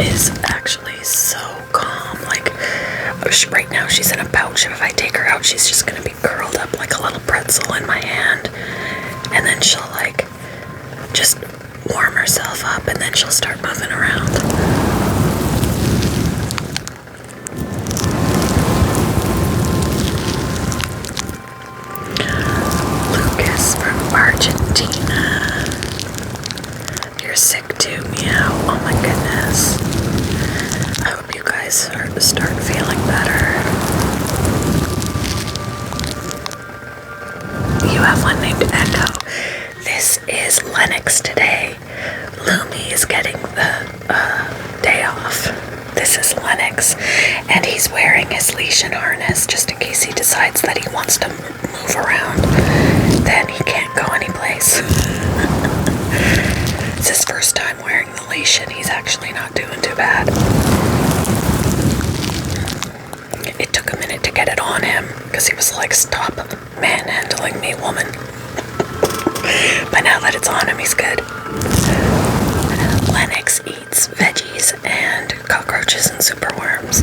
is actually so calm. Like, right now she's in a pouch. If I take her out, she's just gonna be curled up like a little pretzel in my hand. And then she'll, like, just warm herself up, and then she'll start moving around. Lucas from Argentina. You're sick too, meow. Oh my goodness. I hope you guys start feeling better. You have one named Echo. This is Lennox today. Lumi is getting the day off. This is Lennox, and he's wearing his leash and harness just in case he decides that he wants to move around. Then he can't go anyplace. It's his first time wearing the leash, and he's actually not doing too bad. It took a minute to get it on him because he was like, "Stop manhandling me, woman." But now that it's on him, he's good. Lennox eats veggies and cockroaches and superworms.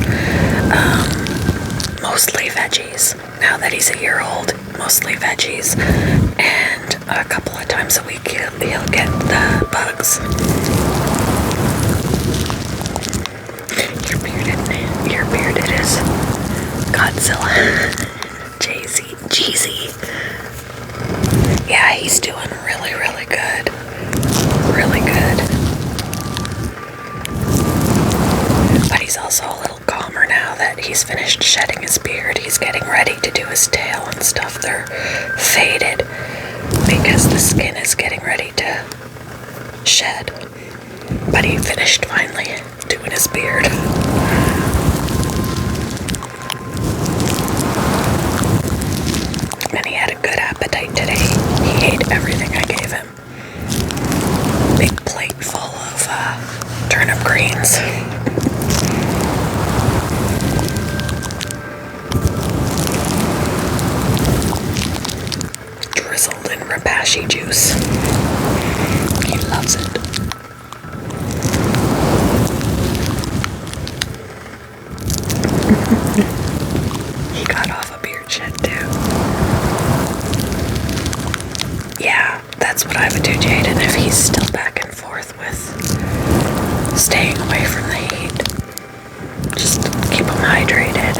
Mostly veggies. Now that he's a year old, mostly veggies. And a couple of times a week, he'll get the bugs. Your bearded is Godzilla. Jeezy. Yeah, he's doing really, really good. Really good. But he's also a little calmer now that he's finished shedding his beard. He's getting ready to do his tail and stuff. They're faded because the skin is getting ready to shed. But he finished finally doing his beard. And he had a good appetite today. He ate everything I gave him. Big plate full of turnip greens. Drizzled in Repashy juice. He loves it. He got off a beard shed too. Yeah, that's what I would do, Jaden, if he's still back and forth with staying away from the heat. Just keep him hydrated.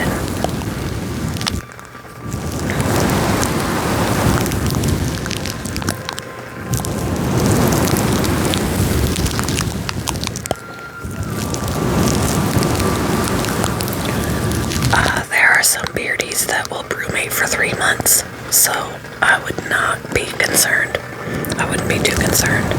There are some beardies that will brumate for 3 months, so I would not be concerned. I wouldn't be too concerned.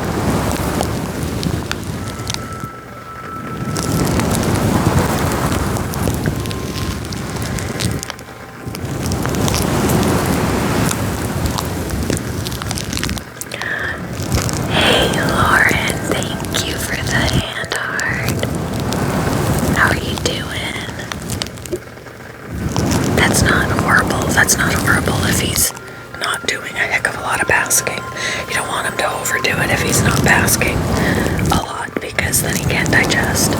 Hey Lauren, thank you for the hand heart. How are you doing? That's not horrible. That's not horrible if he's not doing a heck of a lot of basking. You don't want him to overdo it if he's not basking a lot, because then he can't digest.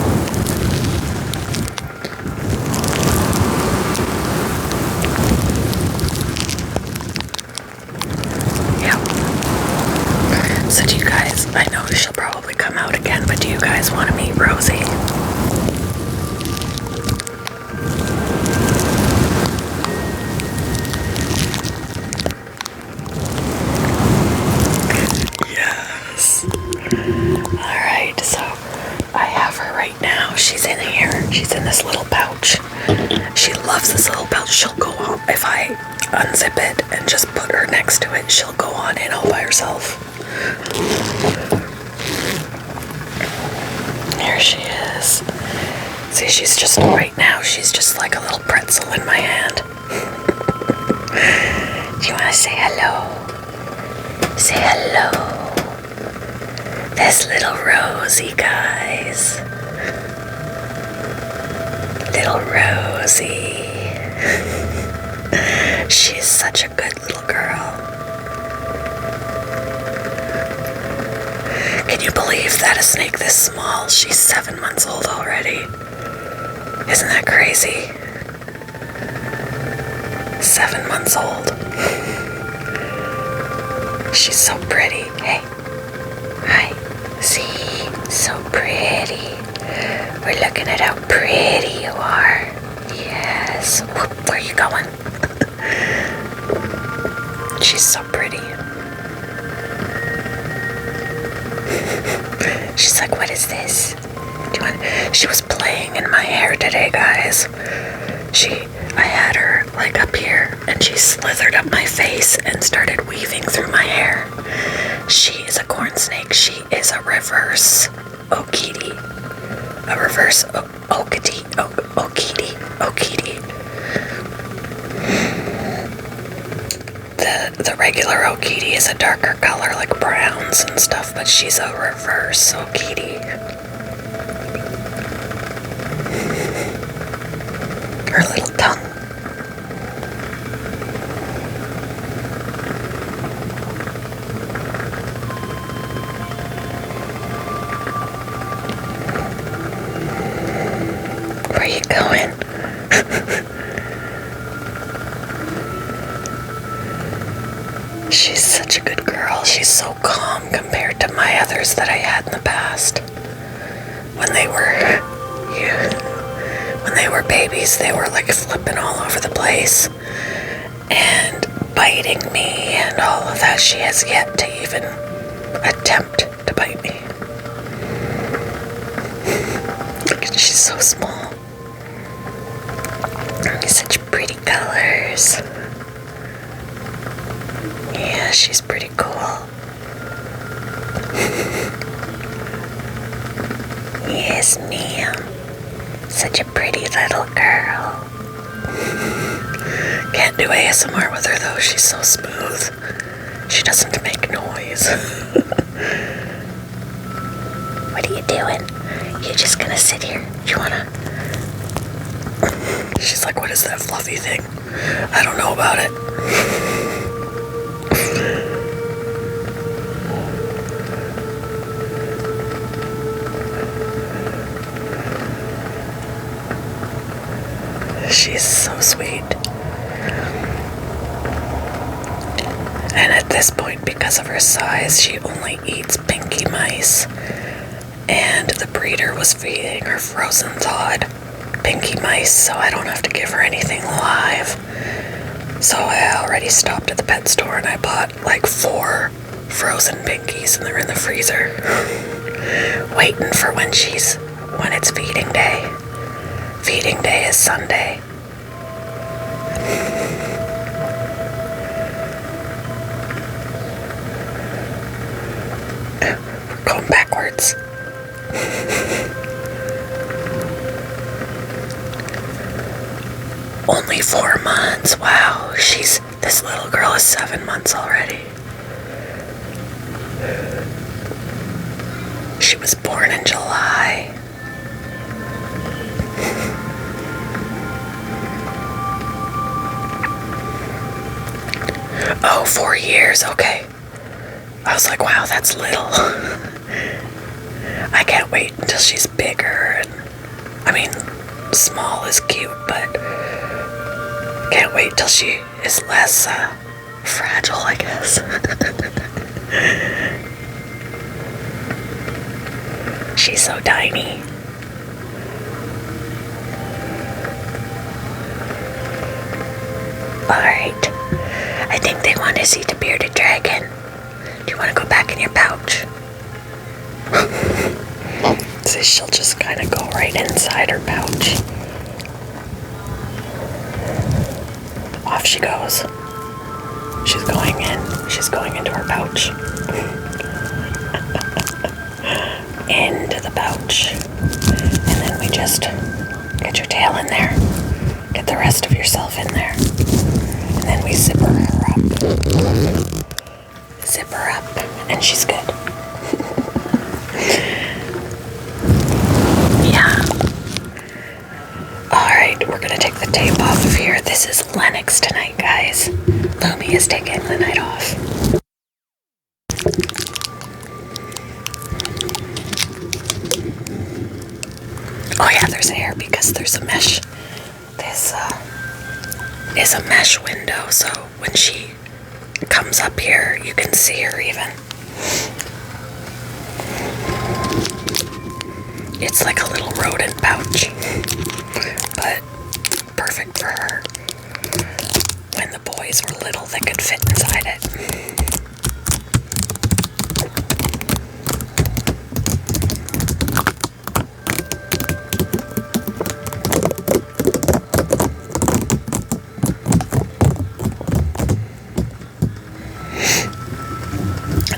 Yeah. So do you guys, I know she'll probably come out again, but do you guys want to meet Rosie? Alright, so I have her right now. She's in here. She's in this little pouch. She loves this little pouch. She'll go on. If I unzip it and just put her next to it, she'll go on in all by herself. Here she is. See, she's just, right now, she's just like a little pretzel in my hand. Do you want to say hello? Say hello. This little Rosie, guys. Little Rosie. She's such a good little girl. Can you believe that a snake this small? She's 7 months old already. Isn't that crazy? 7 months old. She's so pretty. Hey. Hi. See? So pretty. We're looking at how pretty you are. Yes. Whoop, where are you going? She's so pretty. She's like, what is this? She was playing in my hair today, guys. I had her like up here, and she slithered up my face and started weaving through my hair. She is a corn snake. She is a reverse Okiti. A reverse Okiti. Okiti. The regular Okiti is a darker color, like browns and stuff, but she's a reverse Okiti. Her little tongue. Where are you going? She's such a good girl. She's so calm compared to my others that I had in the past. When they were babies, they were like flipping all over the place and biting me and all of that. She has yet to even attempt to bite me. She's so small. Such pretty colors. Yeah, she's pretty cool. Yes, ma'am. Such a pretty little girl. Can't do ASMR with her though, she's so smooth. She doesn't make noise. What are you doing? You're just gonna sit here? You wanna? She's like, what is that fluffy thing? I don't know about it. She's so sweet. And at this point, because of her size, she only eats pinky mice. And the breeder was feeding her frozen thawed pinky mice, so I don't have to give her anything live. So I already stopped at the pet store and I bought like 4 frozen pinkies, and they're in the freezer. Waiting for when it's feeding day. Feeding day is Sunday. We're going backwards. Only 4 months. Wow, this little girl is 7 months already. She was born in July. Oh, 4 years, okay. I was like, wow, that's little. I can't wait until she's bigger. I mean, small is cute, but can't wait till she is less fragile, I guess. She's so tiny. Alright. I think they want to see the bearded dragon. Do you want to go back in your pouch? So she'll just kind of go right inside her pouch. Off she goes. She's going in. She's going into her pouch. Into the pouch. And then we just get your tail in there. Get the rest of yourself in there. And then we zipper her up. Zip her up. And she's good. Yeah. Alright, we're gonna take the tape off of here. This is Lennox tonight, guys. Lumi is taking the night off. Oh yeah, there's air because there's a mesh. This is a mesh window, so when she comes up here, you can see her even. It's like a little rodent pouch, but perfect for her. When the boys were little, they could fit inside it.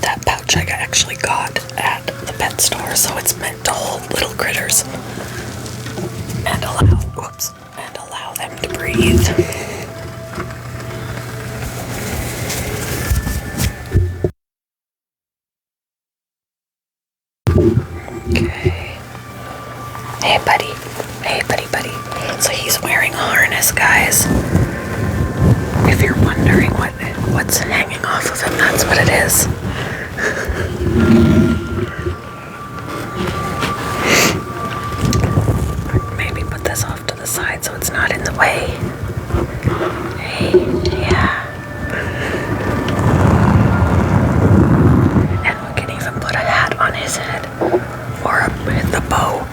That pouch I actually got at the pet store, so it's meant to hold little critters and allow them to breathe. Okay. Hey, buddy. Hey, buddy. So he's wearing a harness, guys. If you're wondering what's hanging off of him, that's what it is. Maybe put this off to the side so it's not in the way. Hey, yeah. And we can even put a hat on his head. Or the bow.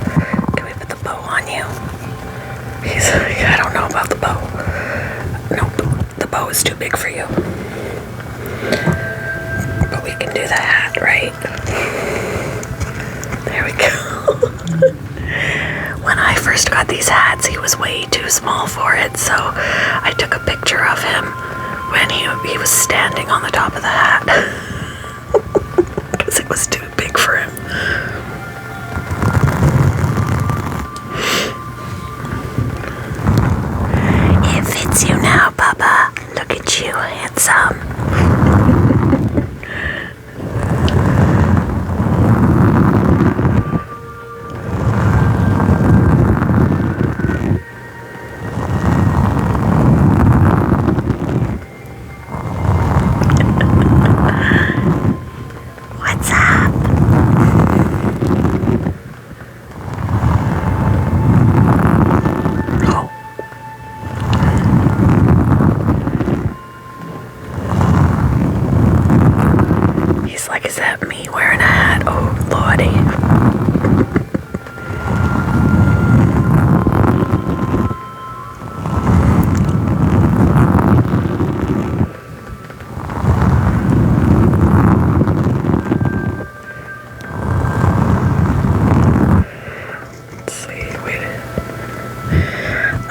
Can we put the bow on you? I don't know about the bow. Nope, the bow is too big for you. But we can do the hat, right? There we go. When I first got these hats, he was way too small for it, so I took a picture of him when he was standing on the top of the hat. Because it was too big for him. It fits you now, Papa. Look at you, handsome. What's up? Oh. He's like, is that me wearing a hat? Oh, lordy. Let's see, wait.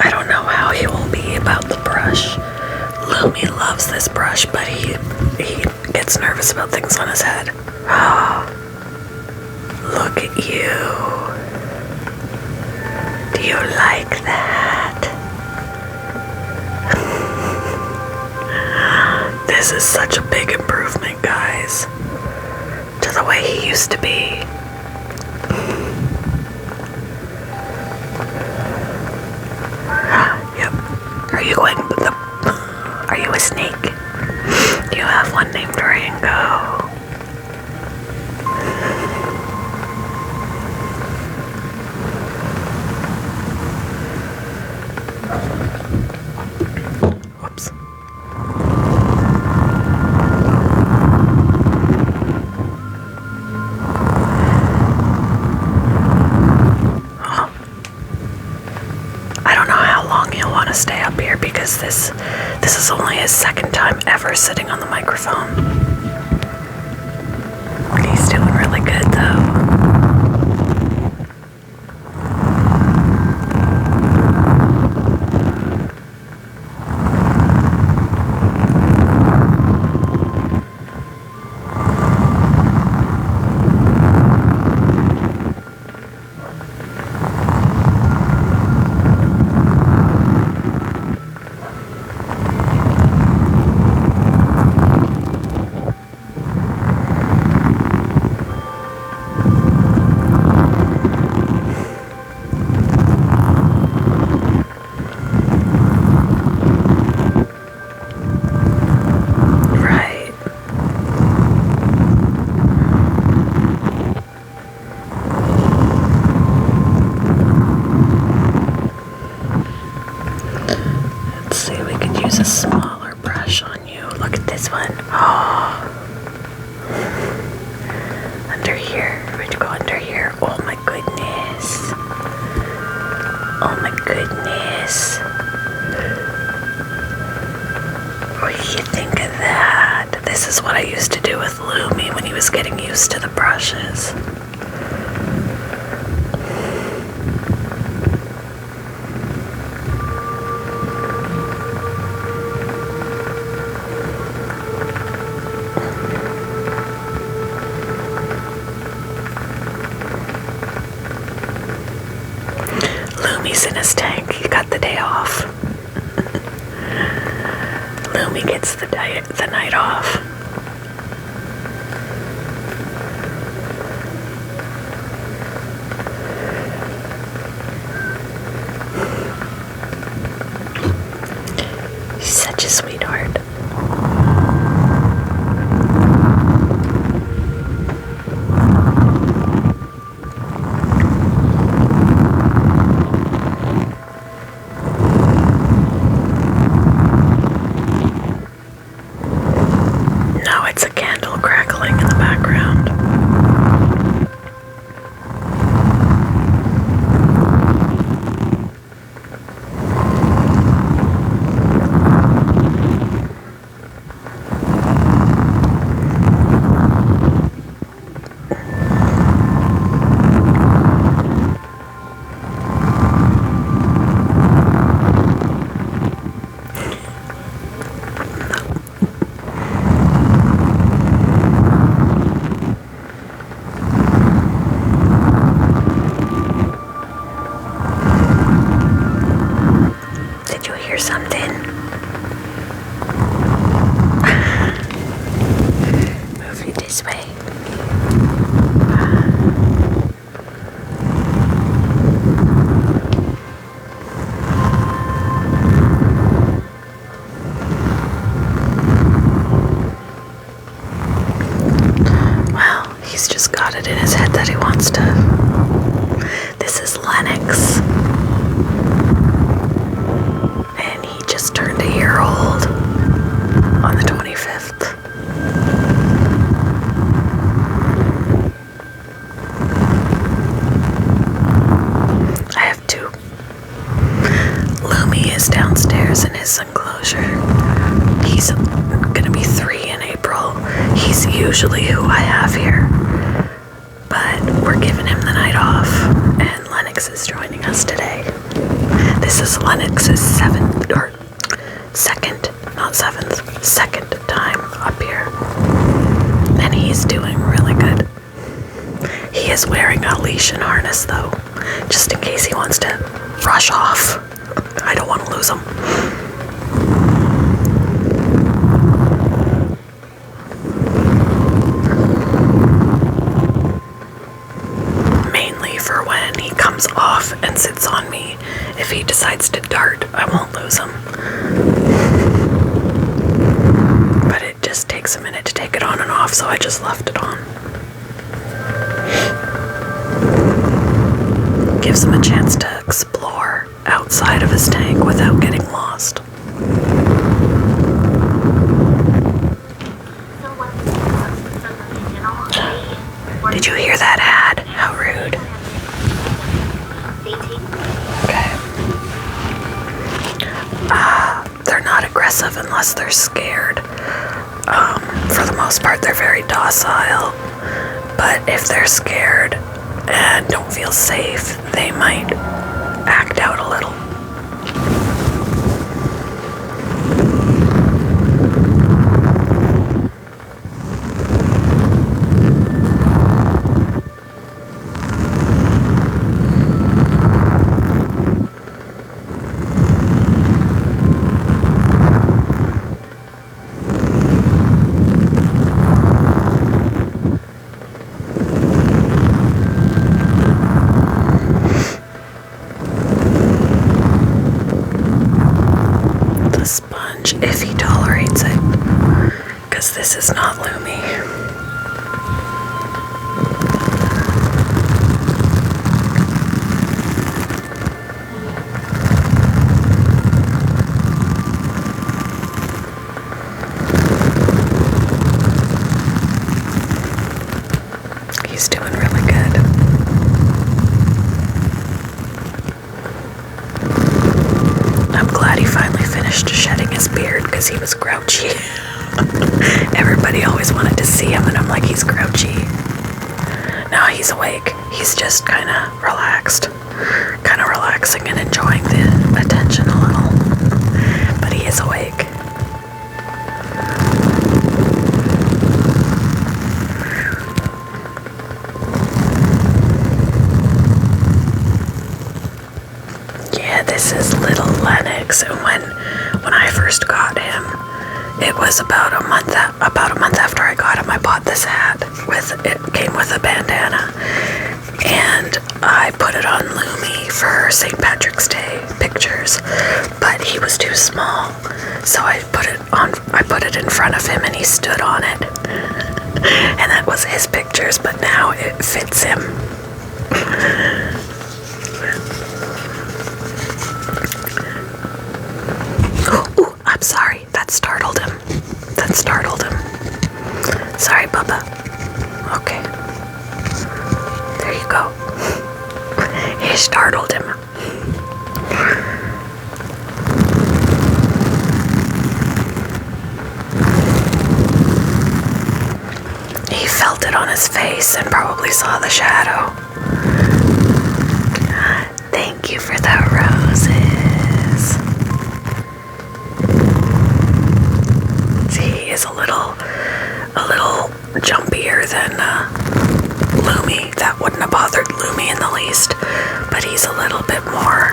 I don't know how he will be about the brush. Lumi loves this brush, but he gets nervous about things on his head. Oh, look at you. Do you like that? This is such a big improvement, guys, to the way he used to be. Yep. Are you a snake? Do you have one named Rango? Whoops. I don't know how long he'll want to stay up here because this is only his second time ever sitting on the microphone. He's doing really good though. Oh my goodness. What do you think of that? This is what I used to do with Lumi when he was getting used to the brushes. Lumi's in his tank. He got the day off. Lumi gets the night off. He's such a sweetheart. Now it's a candle crackling in the background. Did you hear something? Move it this way. Well, he's just got it in his head that he wants to. This is Lennox. And he just turned a year old on the 25th. I have two. Lumi is downstairs in his enclosure. He's gonna be 3 in April. He's usually who I have here. But we're giving him the night off, and Lennox is joining us today. This is Lennox's second time up here. And he's doing really good. He is wearing a leash and harness though, just in case he wants to rush off. I don't want to lose him. Mainly for when he comes off and sits on me. If he decides to dart, I won't lose him. But it just takes a minute to take it on and off, so I just left it on. Gives him a chance to explore outside of his tank without getting lost. Did you hear that ad? How rude. Okay. They're not aggressive unless they're scared. For the most part, they're very docile. But if they're scared and don't feel safe, they might act out a little. If he tolerates it, because this is not Lumi. He's doing really good. his beard because he was grouchy. Everybody always wanted to see him, and I'm like, he's grouchy. No, he's awake. He's just kind of relaxing and enjoying the attention a little. But he is awake. Yeah, this is little Lennox, and when I first got him, it was about a month after I got him, I bought this hat. It came with a bandana, and I put it on Lumi for St. Patrick's Day pictures, but he was too small, so I put it in front of him, and he stood on it, and that was his pictures, but now it fits him. Ooh, I'm sorry, that startled him. Sorry, Bubba. Okay. There you go. He startled him. He felt it on his face and probably saw the shadow. Thank you for the roses. See, he is a little jumpier than Lumi. That wouldn't have bothered Lumi in the least, but he's a little bit more.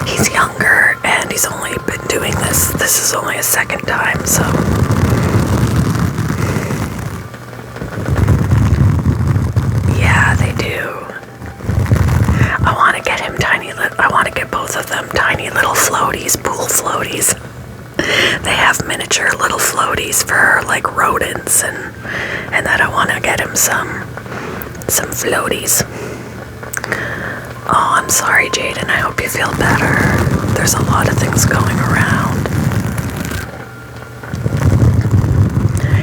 He's younger, and he's only been doing this. This is only his second time, so. Yeah, they do. I want to get him I want to get both of them tiny little floaties, pool floaties. They have miniature little floaties for like rodents, and then I want to get him some floaties. Oh, I'm sorry, Jaden. I hope you feel better. There's a lot of things going around.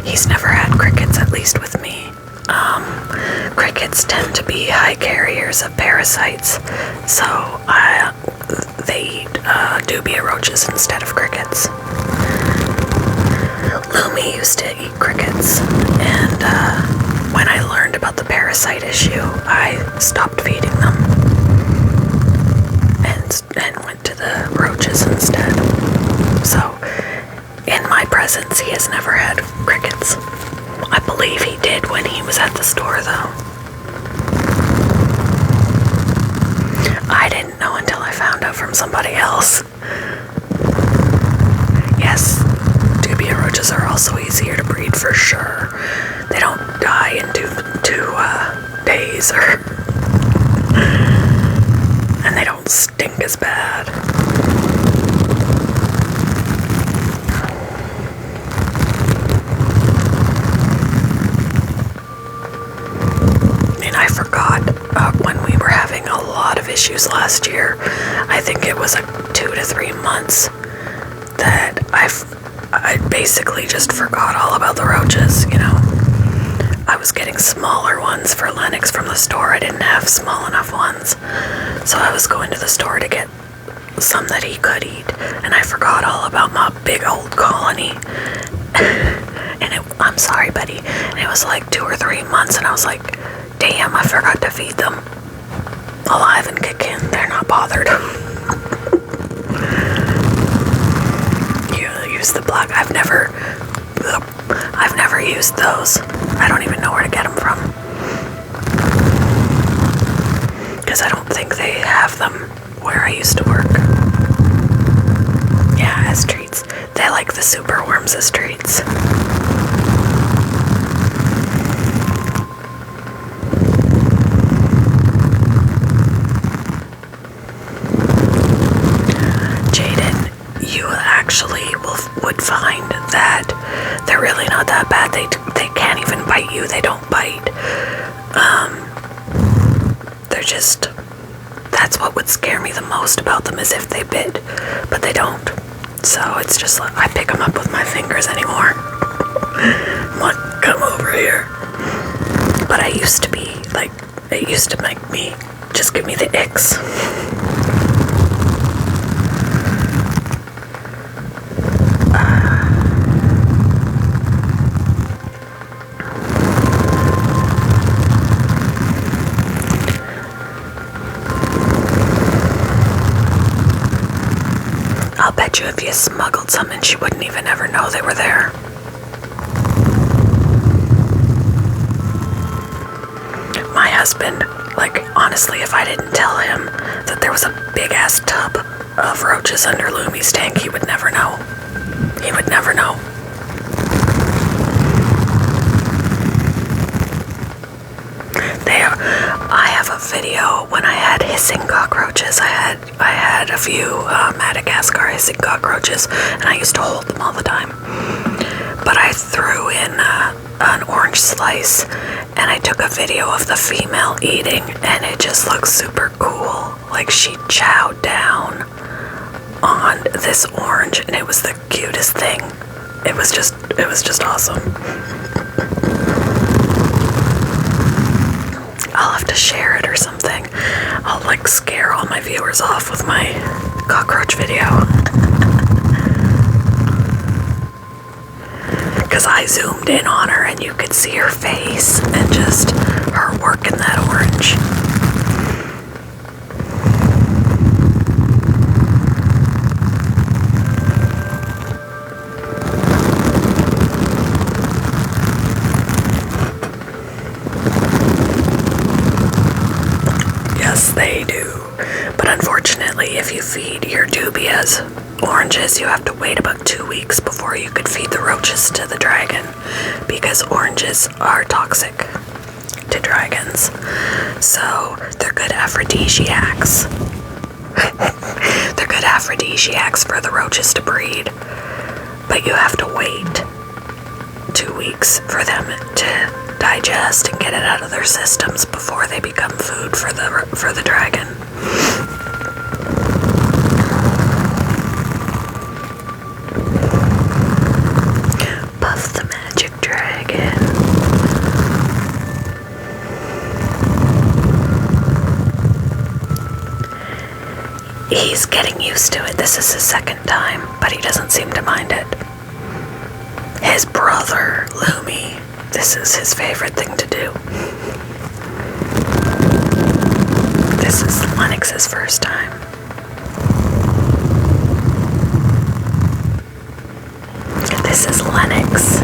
He's never had crickets, at least with me. Crickets tend to be high carriers of parasites, so they eat dubia roaches instead of crickets. Lumi used to eat crickets, and when I learned about the parasite issue, I stopped feeding them and went to the roaches instead. So, in my presence, he has never had crickets. I believe he did when he was at the store, though. I didn't know until I found out from somebody else. Yes, dubia roaches are also easier to breed for sure. They don't die in two days, and they don't stink as bad. I forgot when we were having a lot of issues last year. I think it was 2 to 3 months that I basically just forgot all about the roaches, you know. I was getting smaller ones for Lennox from the store. I didn't have small enough ones, so I was going to the store to get some that he could eat, and I forgot all about my big old colony. And I'm sorry, buddy. And it was like 2 or 3 months, and I was like, damn, I forgot to feed them. Alive and kicking, they're not bothered. You use the black. I've never used those. I don't even know where to get them from, because I don't think they have them where I used to work. Yeah, as treats. They like the super worms as treats. Would find that they're really not that bad. They can't even bite you. They don't bite. They're just, that's what would scare me the most about them, is if they bit, but they don't. So it's just like, I pick them up with my fingers anymore. I'm like, come over here. But I used to be like, it used to make me, just give me the icks. bet you if you smuggled some in, she wouldn't even ever know they were there. My husband, like, honestly, if I didn't tell him that there was a big-ass tub of roaches under Lumi's tank, he would never know. He would never know. I have a video when I had hissing cockroaches. I had a few Madagascar hissing cockroaches, and I used to hold them all the time. But I threw in an orange slice, and I took a video of the female eating, and it just looks super cool. Like, she chowed down on this orange, and it was the cutest thing. It was just awesome. I'll have to share it or something. I'll like scare all my viewers off with my cockroach video. Because I zoomed in on her and you could see her face and just her working that orange. They do, but unfortunately, if you feed your dubias oranges, you have to wait about 2 weeks before you could feed the roaches to the dragon, because oranges are toxic to dragons. So they're good aphrodisiacs. They're good aphrodisiacs for the roaches to breed, but you have to wait 2 weeks for them to digest and get it out of their systems before they become food for the dragon. Puff the magic dragon. He's getting used to it. This is his second time, but he doesn't seem to mind it. His brother, Lumi, this is his favorite thing to do. This is Lennox's first time. This is Lennox.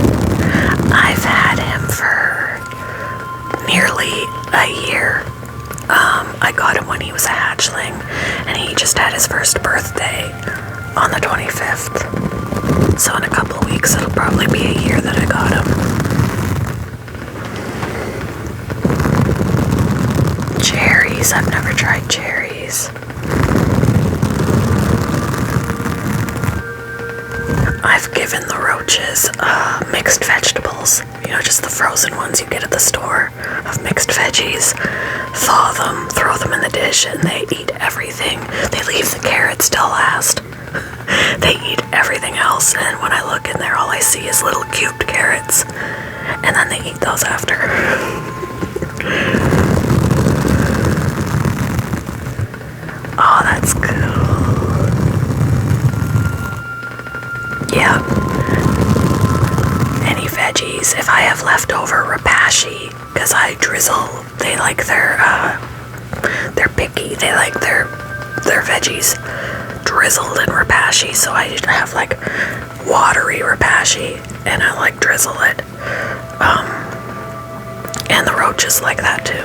I've had him for nearly a year. I got him when he was a hatchling, and he just had his first birthday on the 25th. So in a couple of weeks, it'll probably be a year that I got him. Cherries. I've never tried cherries. I've given the roaches mixed vegetables. You know, just the frozen ones you get at the store of mixed veggies. Thaw them, throw them in the dish, and they eat everything. They leave the carrots till last. They eat everything else, and when I look in there, all I see is little cubed carrots. And then they eat those after. Oh, that's cool. Yep. Any veggies. If I have leftover rapashi, because I drizzle, they like they're picky. They like their veggies drizzled in rapashi, so I have like watery rapashi, and I like drizzle it. And the roaches like that too.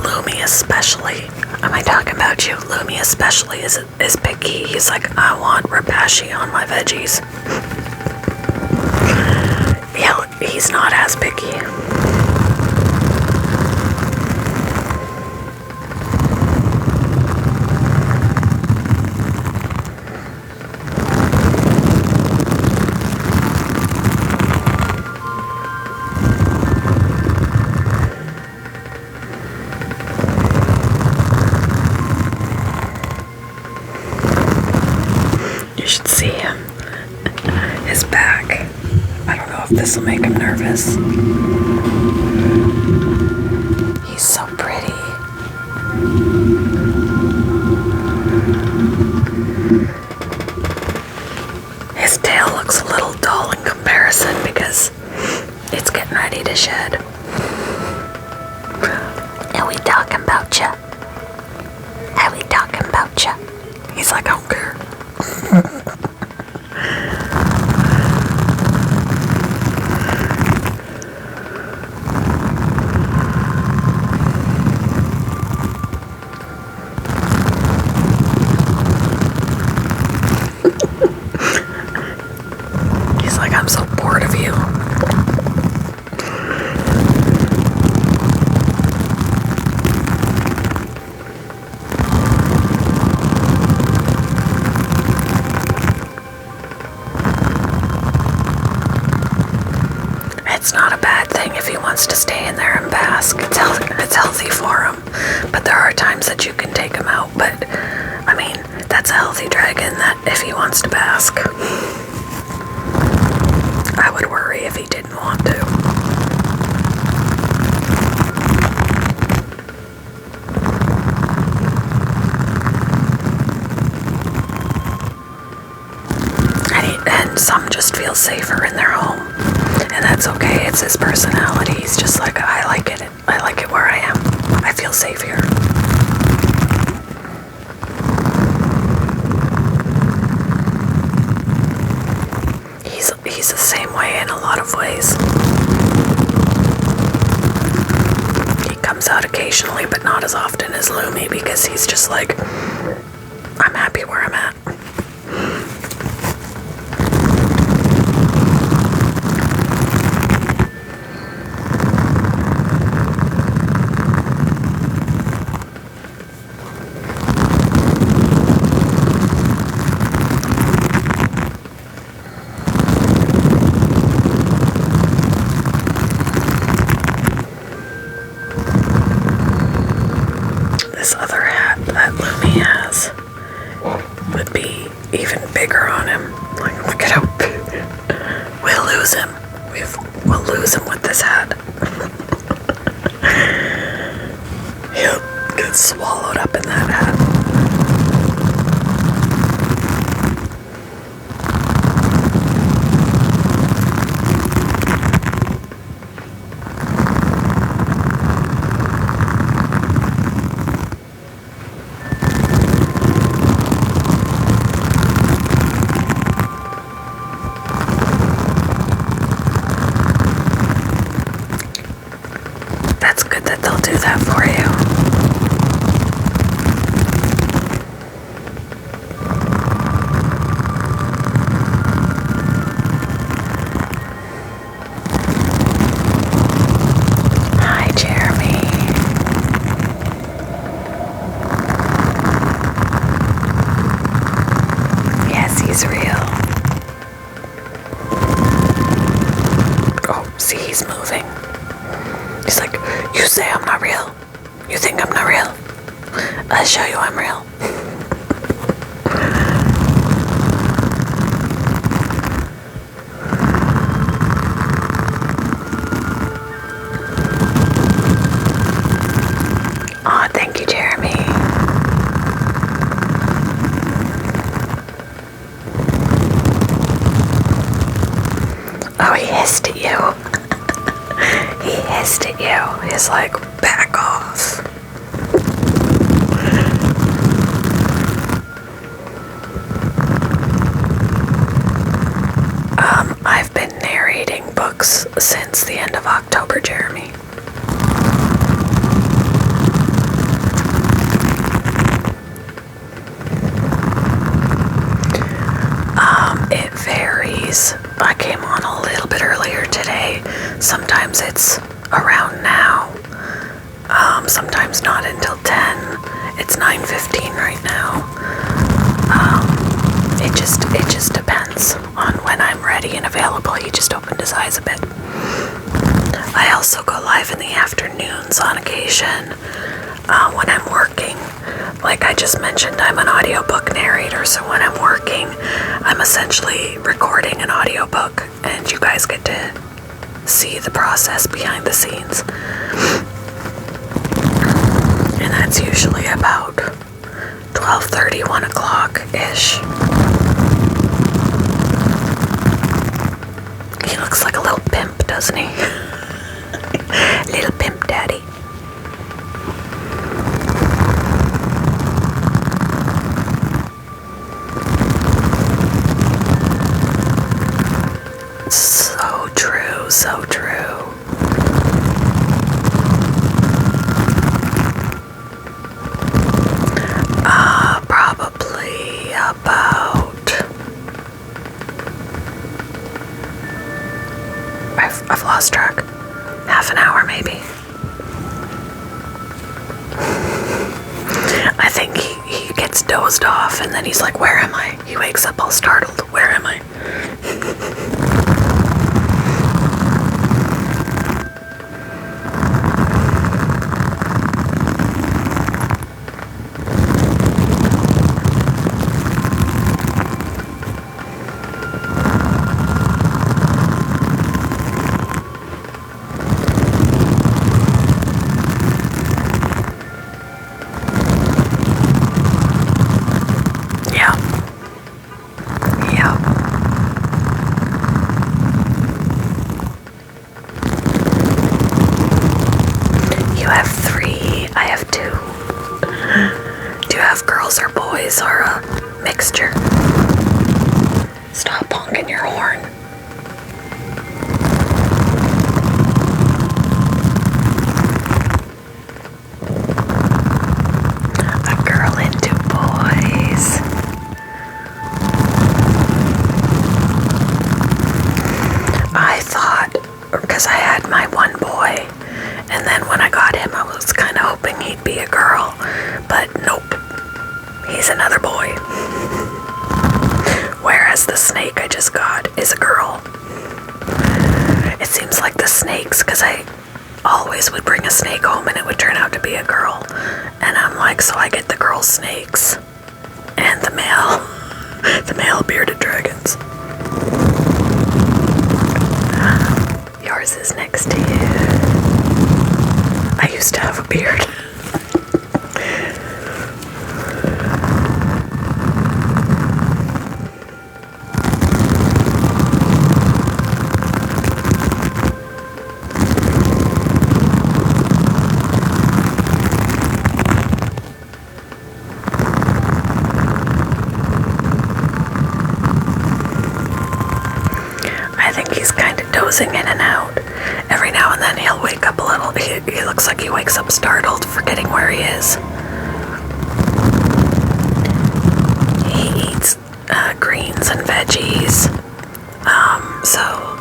Lumi especially. Am I talking about you? Lumi especially is picky. He's like, I want rapashi on my veggies. Yeah, he's not as picky. You should see him. His back. I don't know if this will make him nervous. He's so pretty. His tail looks a little dull in comparison because it's getting ready to shed. And we mask. It's healthy for him. But there are times that you can take him out. But, I mean, that's a healthy dragon that if he wants to bask. I would worry if he didn't want to. And some just feel safer in their home. And that's okay. It's his personality. He's just like, I like it. I like it where I am. I feel safe here. He's the same way in a lot of ways. He comes out occasionally, but not as often as Lumi, because he's just like, I'm happy where I'm at. This other hat that Lumi has would be even bigger on him. Like, look at how big. We'll lose him. We'll lose him with this hat. He'll get swallowed up in that hat. That's good that they'll do that for you. Hi, Jeremy. Yes, he's real. Oh, see, he's moving. He's like, you say I'm not real. You think I'm not real? I'll show you I'm real. Aw, thank you, Jeremy. Oh, he hissed at you. He hissed at you. He's like, back off. I've been narrating books since the end of October, Jeremy. It varies. I came on a little bit earlier today. Sometimes it's around now. Sometimes not until 10. It's 9:15 right now. It just depends on when I'm ready and available. He just opened his eyes a bit. I also go live in the afternoons on occasion when I'm working. Like I just mentioned, I'm an audiobook narrator, so when I'm working, I'm essentially recording an audiobook, and you guys get to see the process behind the scenes. And that's usually about 12:30, 1 o'clock-ish. He looks like a little pimp, doesn't he? Little pimp daddy. So true, so true. Probably about... I've lost track. Half an hour, maybe. I think he gets dozed off, and then he's like, where am I? He wakes up all startled. Where am I? just got is a girl. It seems like the snakes, because I always would bring a snake home and it would turn out to be a girl. And I'm like, so I get the girl snakes and the male bearded dragons. Yours is next to you. I used to have a beard. In and out. Every now and then he'll wake up a little. He looks like he wakes up startled, forgetting where he is. He eats greens and veggies. So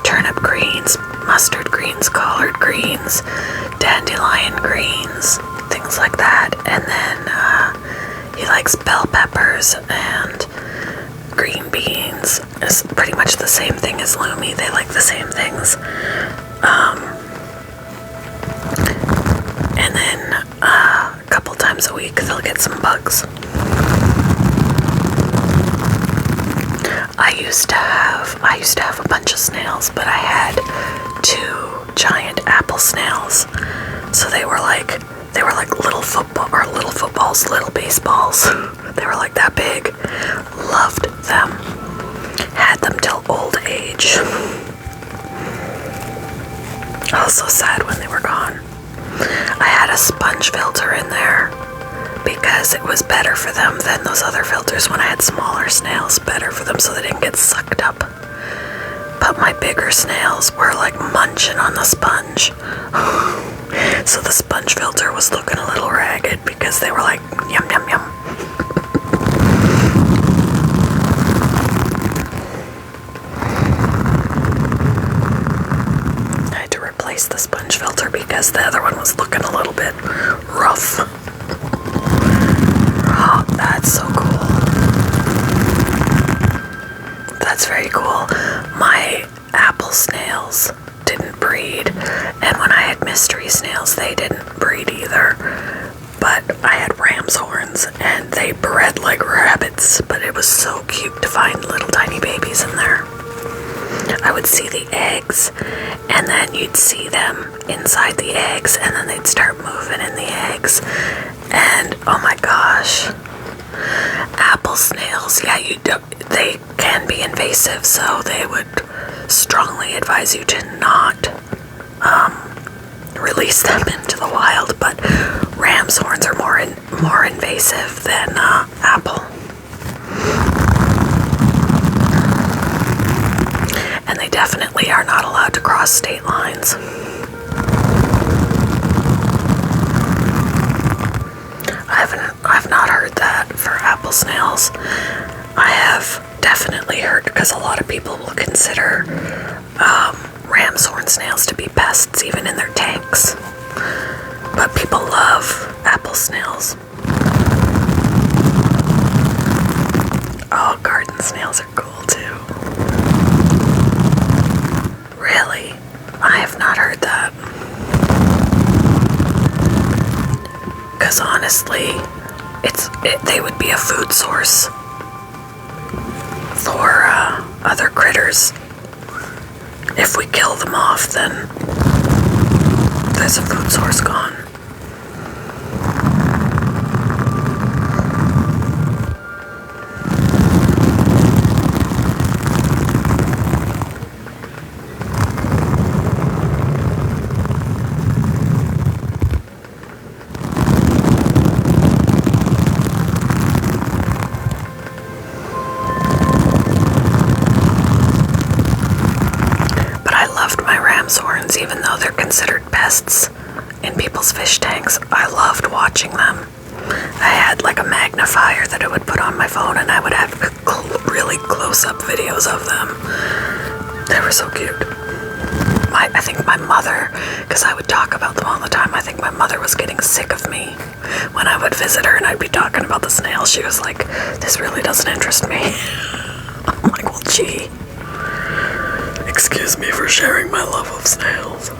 turnip greens, mustard greens, collard greens, dandelion greens, things like that. And then he likes bell peppers and green beans. Is pretty much the same thing as Lumi. They like the same things. And then a couple times a week they'll get some bugs. I used to have a bunch of snails, but I had 2 giant apple snails. So they were like little footballs, little baseballs. They were like that big. Loved them. Had them till old age. I was so sad when they were gone. I had a sponge filter in there because it was better for them than those other filters when I had smaller snails. Better for them so they didn't get sucked up. But my bigger snails were like munching on the sponge. So the sponge filter was looking a little ragged because they were like, yum, yum, yum. I had to replace the sponge filter because the other one was looking a little bit rough. Oh, that's so cool. That's very cool. My apple snails didn't breed, and when I had mystery snails, they didn't breed either. But I had ram's horns, and they bred like rabbits, but it was so cute to find little tiny babies in there. I would see the eggs, and then you'd see them inside the eggs, and then they'd start moving in the eggs, and oh my gosh. Apple snails, yeah, they can be invasive, so they would strongly advise you to not release them into the wild, but ram's horns are more invasive than apple. And they definitely are not allowed to cross state lines. I've not heard that for apple snails. I have definitely heard, because a lot of people will consider ram's horn snails to be pests even in their tanks. But people love apple snails. Oh, garden snails are cool too. Really? I have not heard that. Because honestly, they would be a food source for other critters. If we kill them off, then there's a food source gone. Even though they're considered pests in people's fish tanks, I loved watching them. I had like a magnifier that I would put on my phone, and I would have really close-up videos of them. They were so cute. I think my mother, because I would talk about them all the time, I think my mother was getting sick of me when I would visit her and I'd be talking about the snails. She was like, this really doesn't interest me. I'm like, well, gee. Excuse me for sharing my love of snails.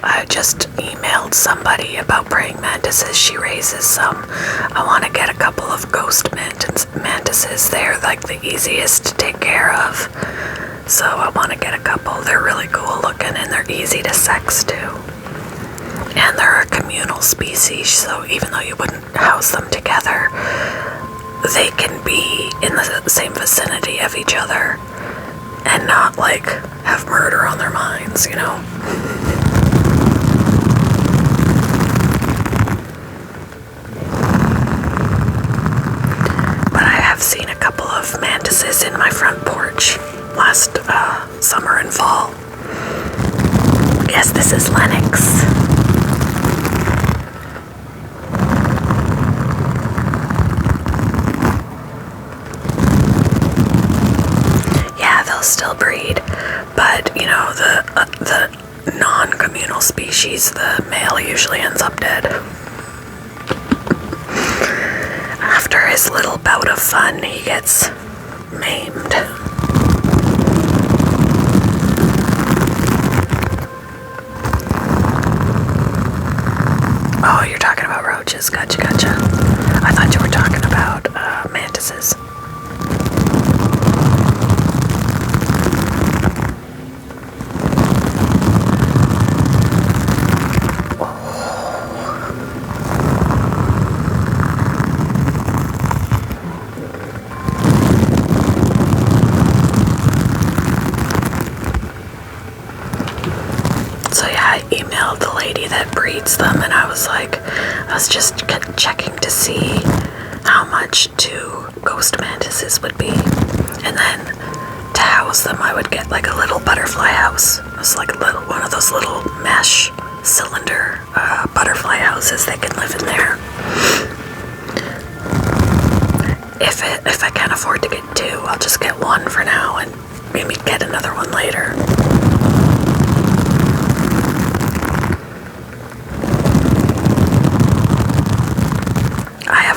I just emailed somebody about praying mantises. She raises some. I want to get a couple of ghost mantises. They're like the easiest to take care of. So I want to get a couple. They're really cool looking and they're easy to sex too. And they're a communal species, so even though you wouldn't house them together, they can be in the same vicinity of each other and not like have murder on their minds, you know? But I have seen a couple of mantises in my front porch last summer and fall. Yes, this is Lennox. Still breed, but you know, the non-communal species, the male usually ends up dead after his little bout of fun. He gets maimed. Oh, you're talking about roaches. Gotcha. I thought you were talking about mantises. Them, and I was just checking to see how much 2 ghost mantises would be, and then to house them I would get like a little butterfly house. It was like one of those little mesh cylinder butterfly houses. They can live in there. If I can't afford to get 2, I'll just get 1 for now and maybe get another one later.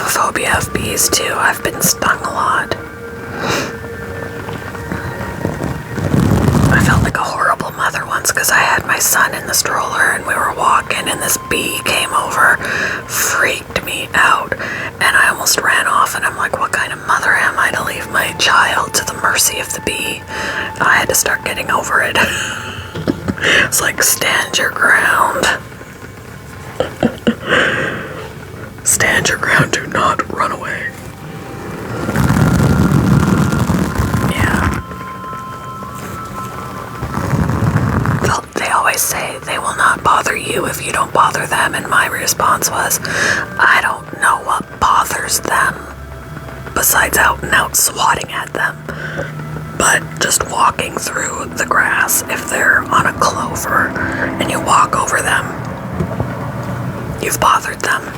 Phobia of bees too. I've been stung a lot. I felt like a horrible mother once because I had my son in the stroller and we were walking and this bee came over, freaked me out, and I almost ran off, and I'm like, what kind of mother am I to leave my child to the mercy of the bee? I had to start getting over it. It's like, stand your ground. Stand your ground, do not run away. Yeah. They always say they will not bother you if you don't bother them, and my response was, I don't know what bothers them besides out and out swatting at them. But just walking through the grass, if they're on a clover and you walk over them, you've bothered them.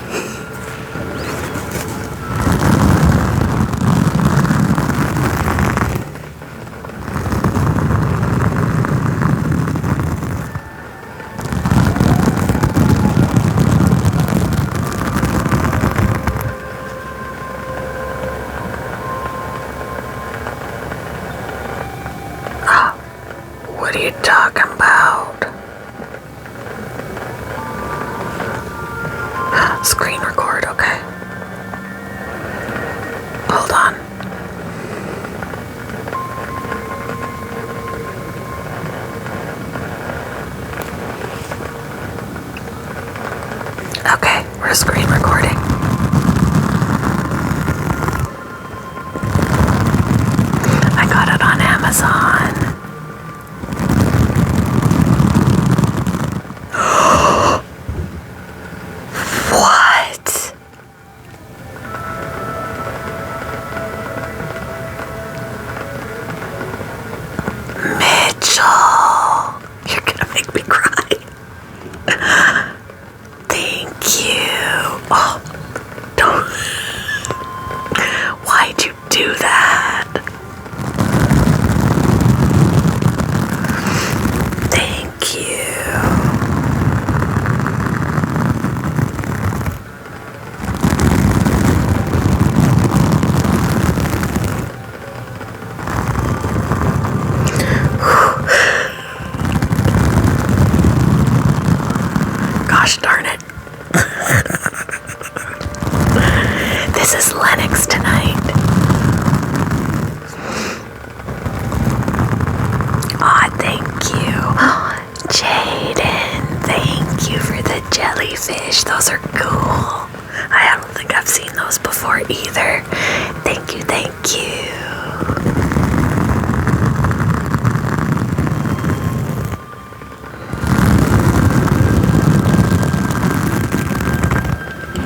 What are you talking about? Screen record, okay. Hold on. Okay, we're screen recording. I got it on Amazon. tonight. Aw, thank you. Jaden, thank you for the jellyfish. Those are cool. I don't think I've seen those before either. Thank you, thank you.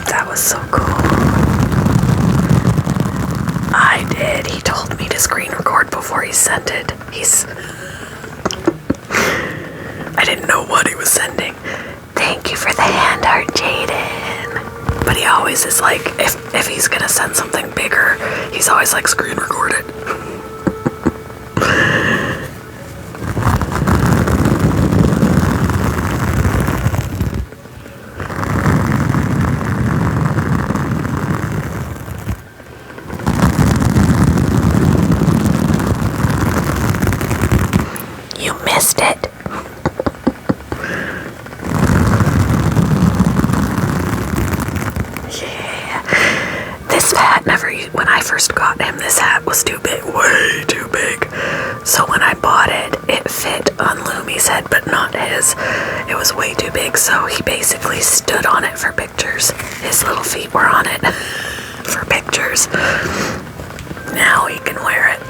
That was so cool. I did. He told me to screen record before he sent it. I didn't know what he was sending. Thank you for the hand art, Jaden. But he always is like, if he's gonna send something bigger, he's always like, screen record it. You missed it. When I first got him, this hat was too big, way too big. So when I bought it, it fit on Lumi's head, but not his. It was way too big, so he basically stood on it for pictures. His little feet were on it for pictures. Now he can wear it.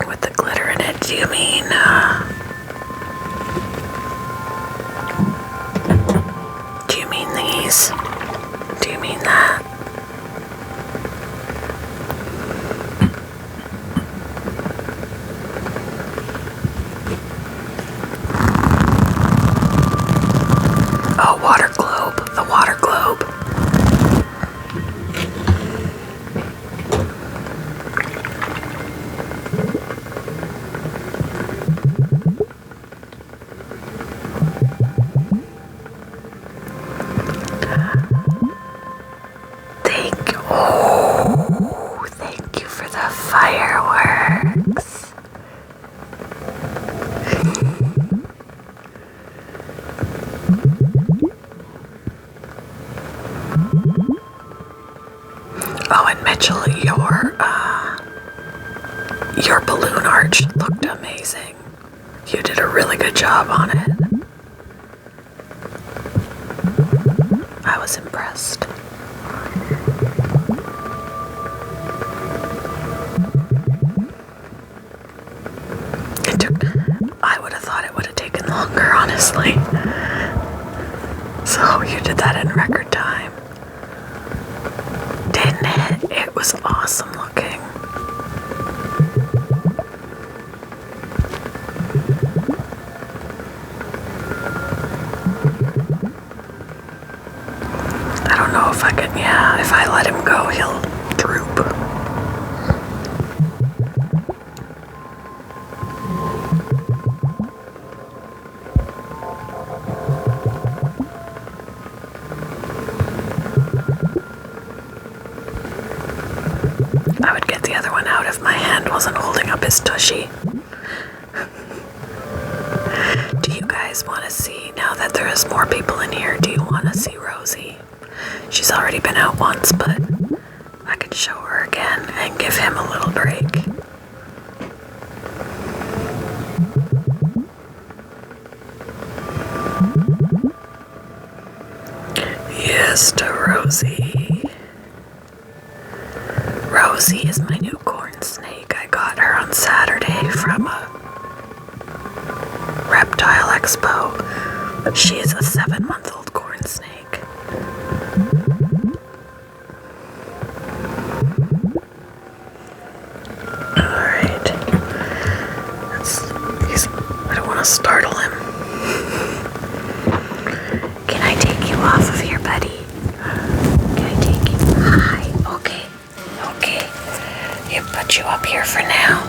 With the glitter in it, do you mean these? Do you mean that? Oh, water globe, the water globe. Thank you for the fireworks. Oh, and Mitchell, your balloon arch looked amazing. You did a really good job on it. I was impressed. I would have thought it would have taken longer, honestly. So you did that in record time. Didn't it? It was awesome looking. I don't know if I can, if I let him go, he'll droop. I would get the other one out if my hand wasn't holding up his tushy. Do you guys want to see, now that there is more people in here, do you want to see Rosie? She's already been out once, but I could show her again and give him a little break. Yes, to Rosie. Rosie is my new corn snake. I got her on Saturday from a reptile expo. She is a 7-month-old corn snake. Alright. I don't want to startle him. Can I take you off of here, buddy? Can I take you? Hi. Okay. Put you up here for now.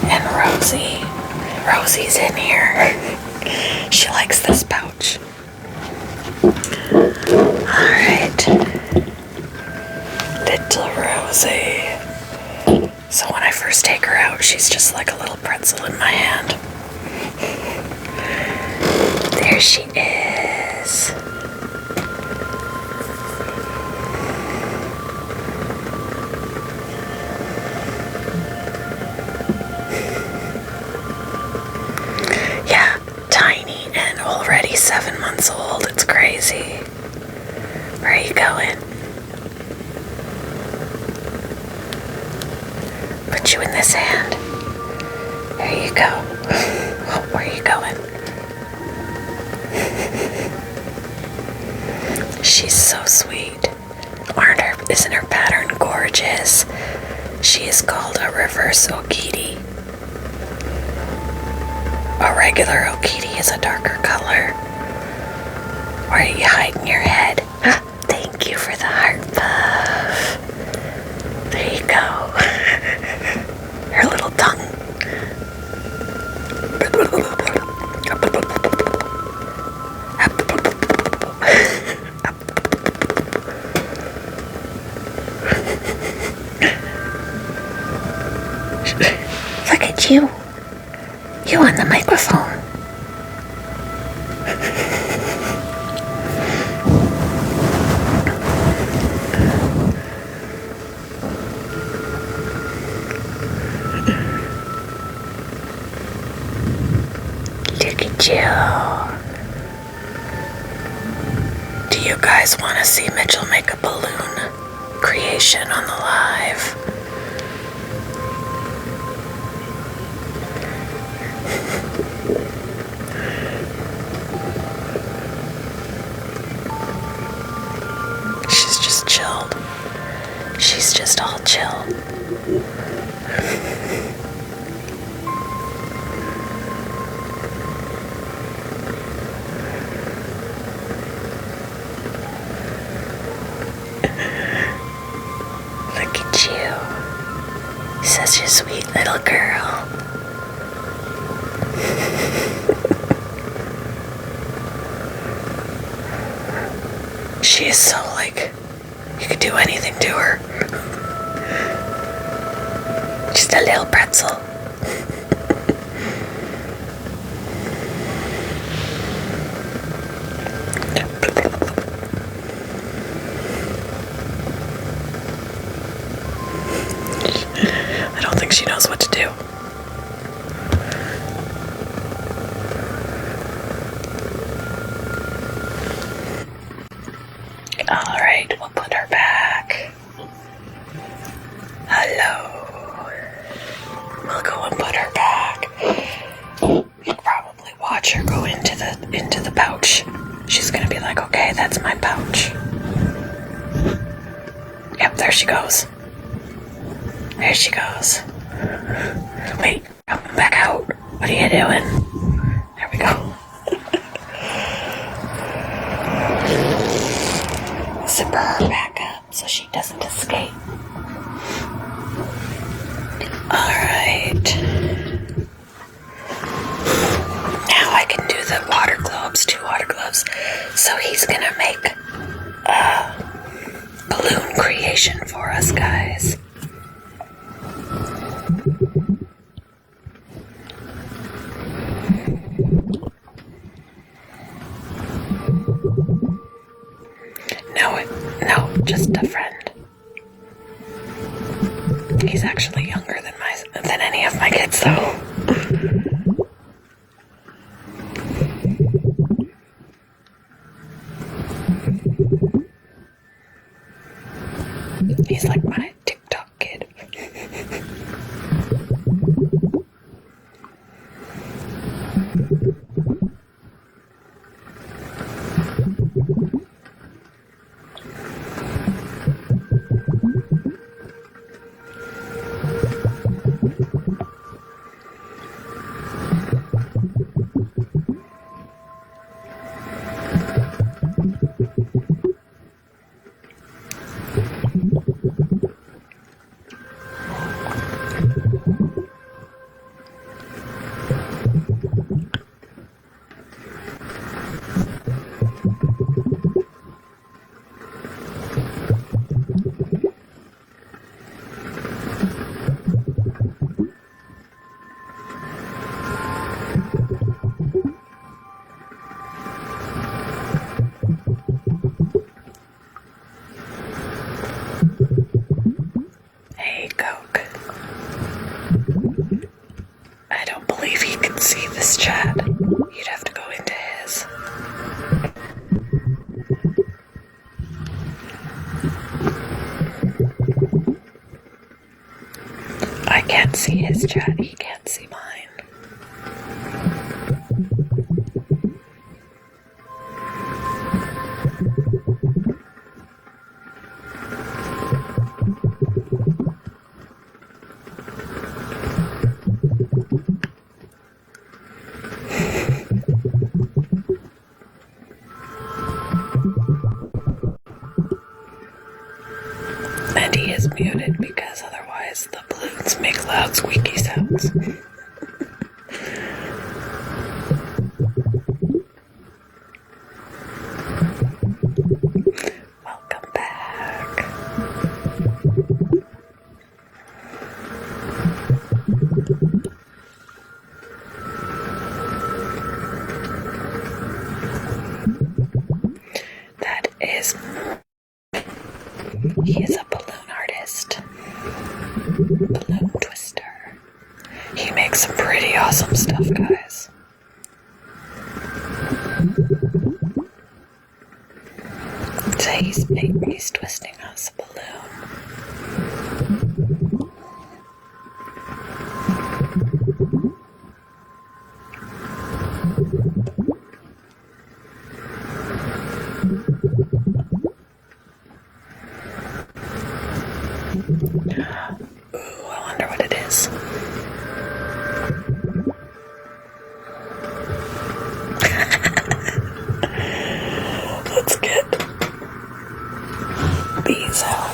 And Rosie's in here. She likes this pouch. Alright. Little Rosie. So when I first take her out, she's just like a little pretzel in my hand. There she is. Yeah, tiny and already 7 months old. It's crazy. Where are you going? Put you in this hand. There you go. Oh, where are you going? She's so sweet. Isn't her pattern gorgeous? She is called a reverse Okiti. A regular Okiti is a darker color. Where are you hiding your head? Thank you for the heart puff. There you go. Her little tongue. Look at you. You on the microphone. Look at you. Do you guys want to see Mitchell make a balloon creation on the live? She's just chilled. She's just all chill. Look at you. Such a sweet little girl. She is so like, you could do anything to her. Just a little pretzel. I don't think she knows what to do. Alright, we'll put her back. Hello. We'll go and put her back. You'll probably watch her go into the pouch. She's gonna be like, okay, that's my pouch. Yep, there she goes. There she goes. Wait, come back out. What are you doing? There we go. Zipper her back up so she doesn't escape. Alright. Now I can do the water globes, 2 water globes. So he's gonna make a balloon creation for us, guys. No, just a friend. He's actually younger than any of my kids, though. He's like my TikTok kid. can't see his chat, he can't see mine. And he is muted because otherwise the balloons make loud squeaky sounds. Welcome back. That is... He is a balloon artist. Balloon twister. He makes some pretty awesome stuff, guys. So he's twisting us a balloon. Ooh, I wonder what it is. Let's get these out.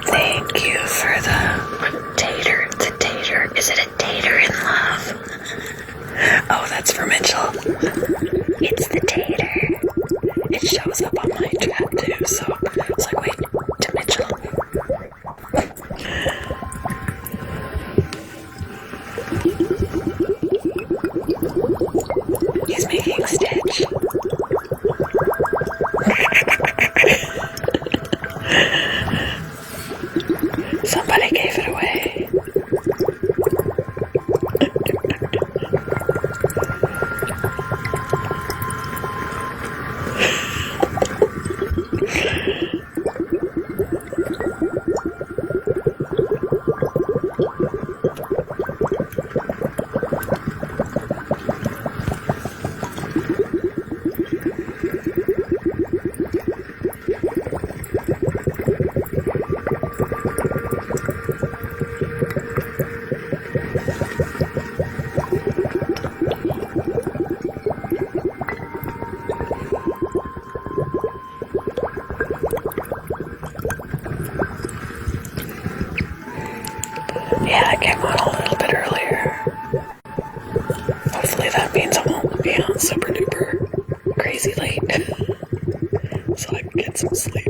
Thank you for the tater. The tater. Is it a tater in love? Oh, that's for Mitchell. It's the tater. It shows up on my chat too, so it's like, wait, to Mitchell. He's making Stitch. Somebody gave it away. Yeah, I came on a little bit earlier. Hopefully that means I won't be on super duper crazy late. So I can get some sleep.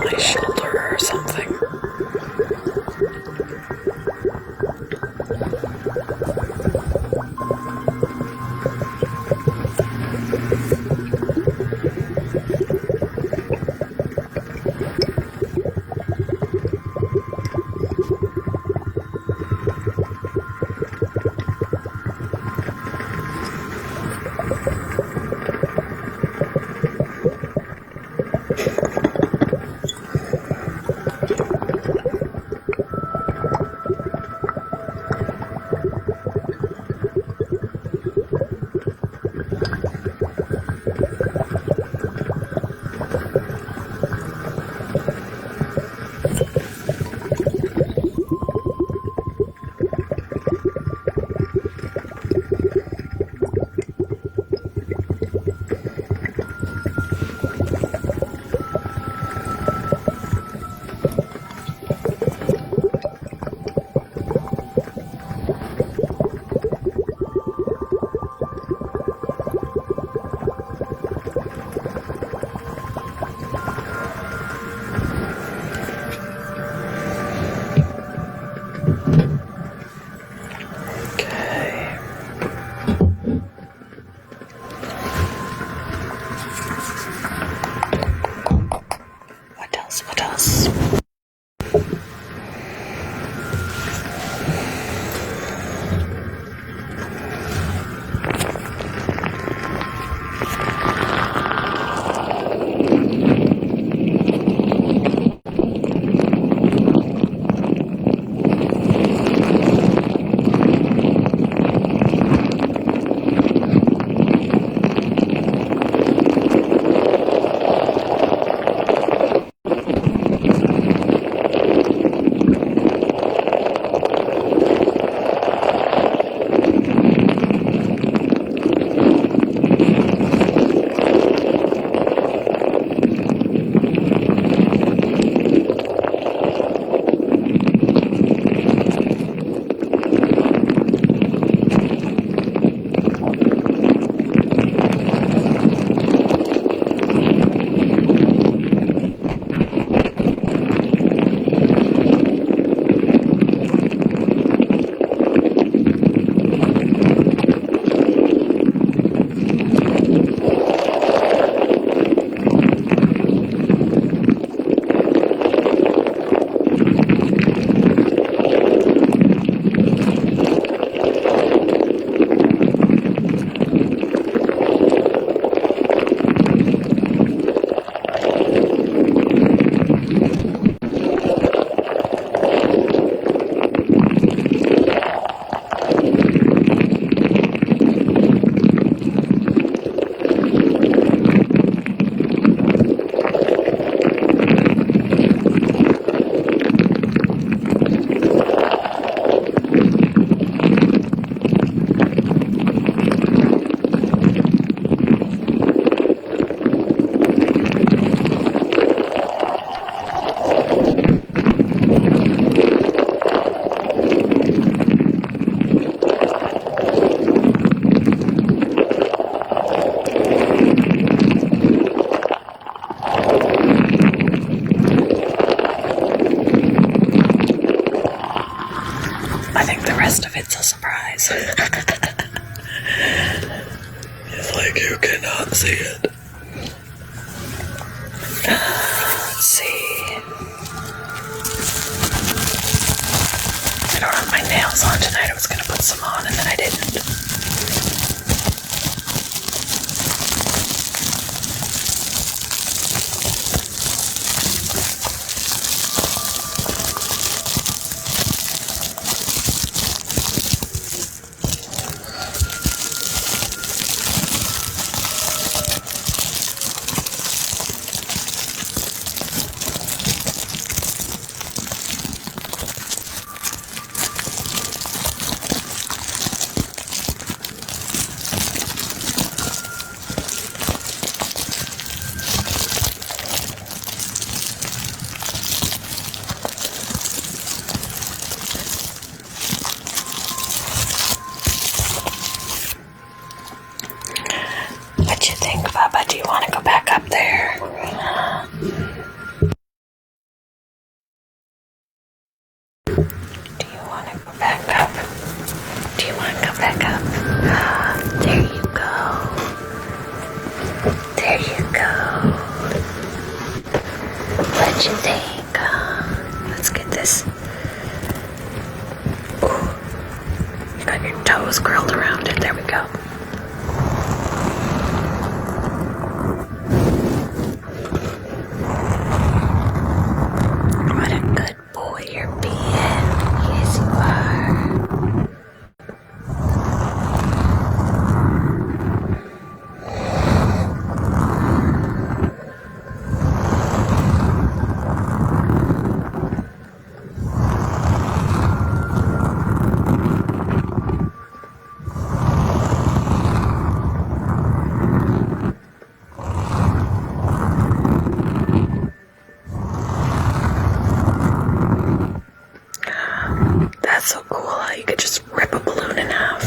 My shoulder or something. I think the rest of it's a surprise. It's like you cannot see it. Let's see. I don't have my nails on tonight. I was going to put some on and then I didn't. What you think, Bubba? Do you want to go back up there? Do you want to go back up? Do you want to go back up? There you go. There you go. What you think? Let's get this. Ooh. You got your toes curled around it. There we go. What a good boy you're being. Yes, you are. That's so cool how you could just rip a balloon in half.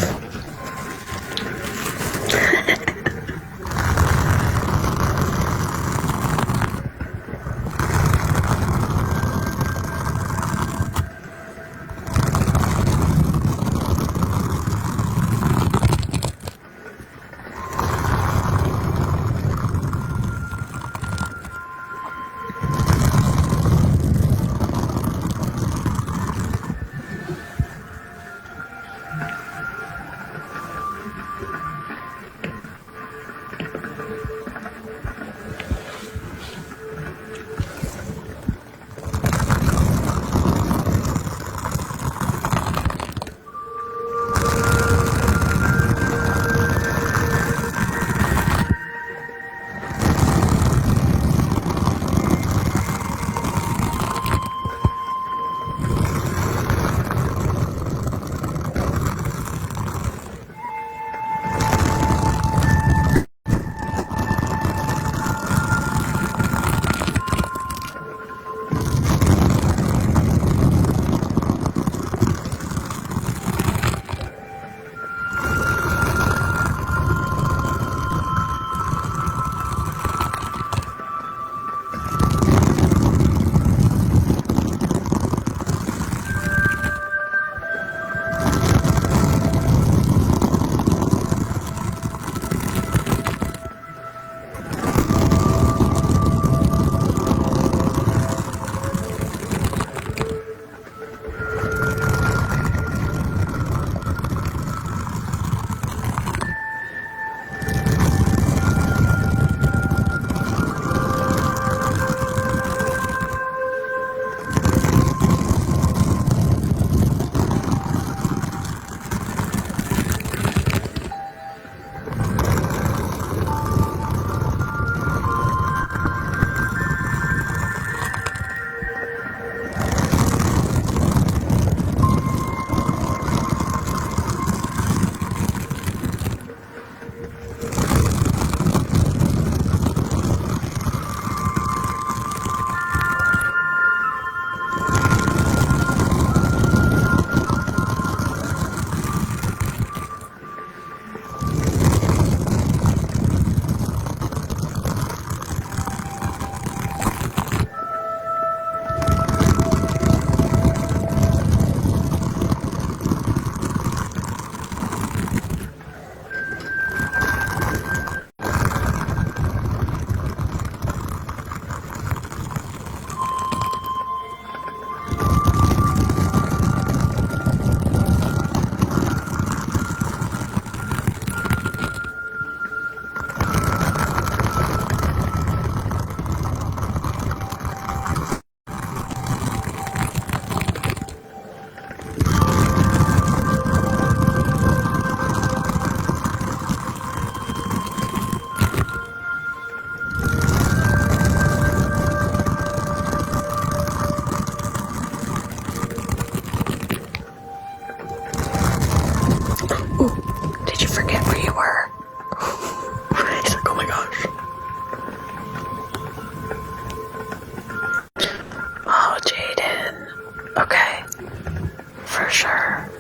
for sure.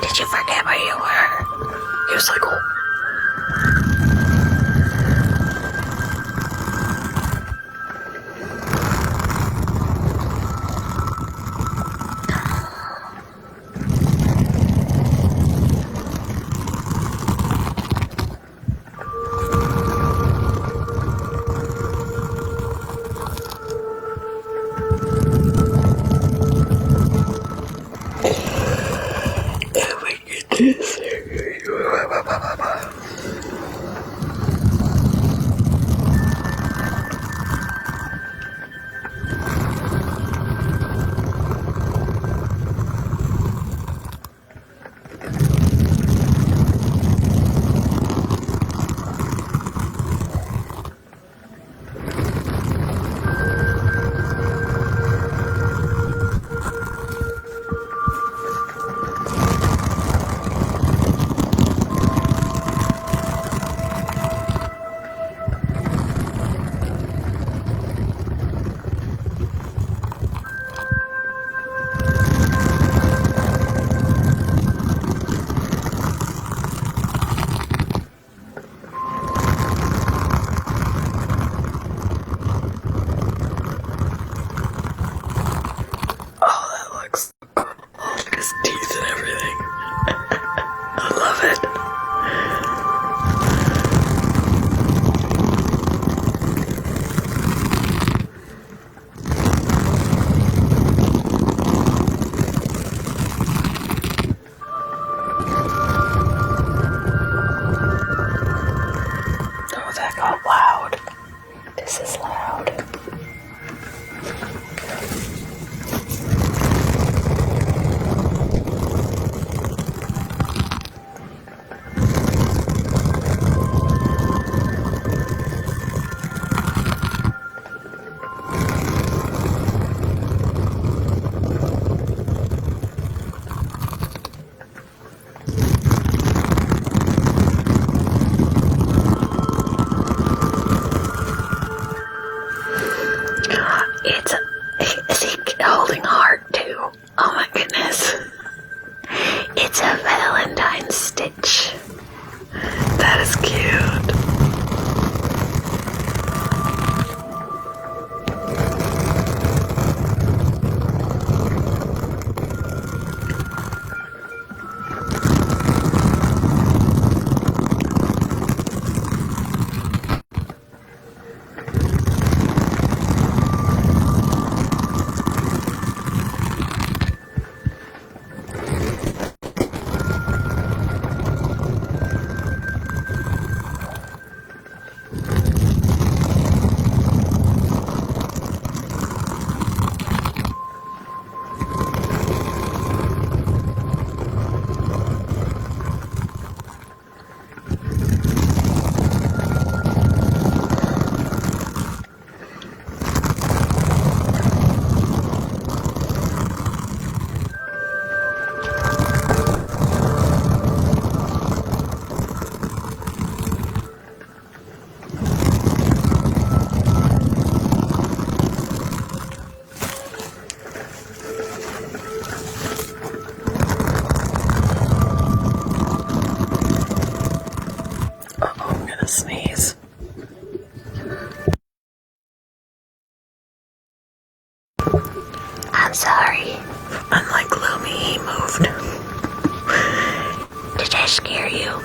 Did you forget where you were? He was like, oh. His teeth and everything. I love it. Oh, that got loud. This is loud. Is he holding heart too? Oh my goodness. It's a Valentine stitch. That is cute. Sneeze. I'm sorry. Unlike Lumi, he moved. Did I scare you?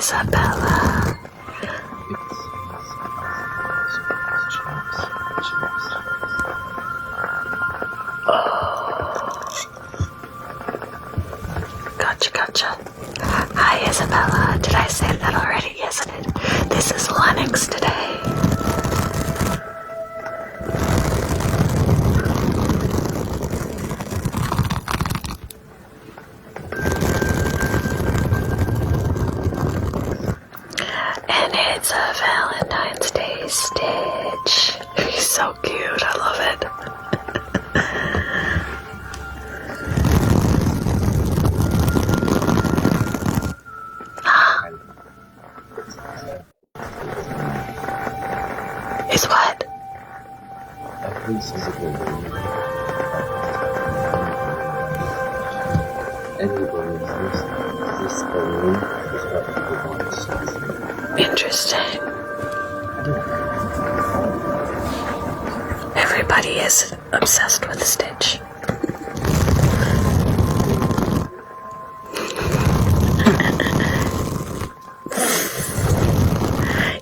Isabella. Gotcha. Hi, Isabella. Did I say that already? Yes, I did. This is Lennox today. And it's a Valentine's Day Stitch. He's so cute. I love it. Is what? Interesting. Everybody is obsessed with Stitch.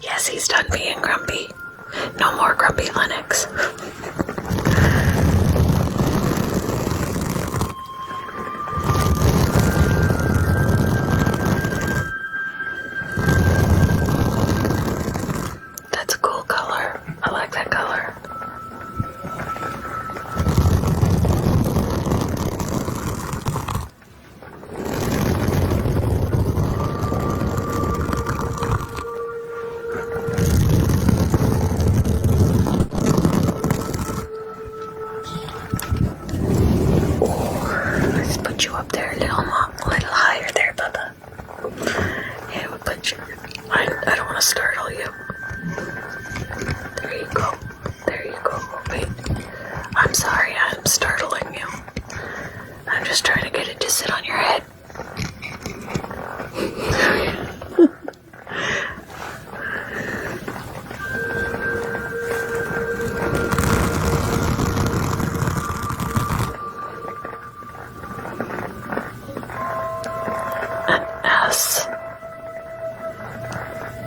Yes, he's done being grumpy. No more grumpy Lennox. That's a cool color. I like that color. Let's put you up there a little higher there, Bubba. Yeah, we'll put you. I don't want to startle you. There you go. There you go. Wait. I'm sorry, I'm startling you. I'm just trying to get it to sit on your head.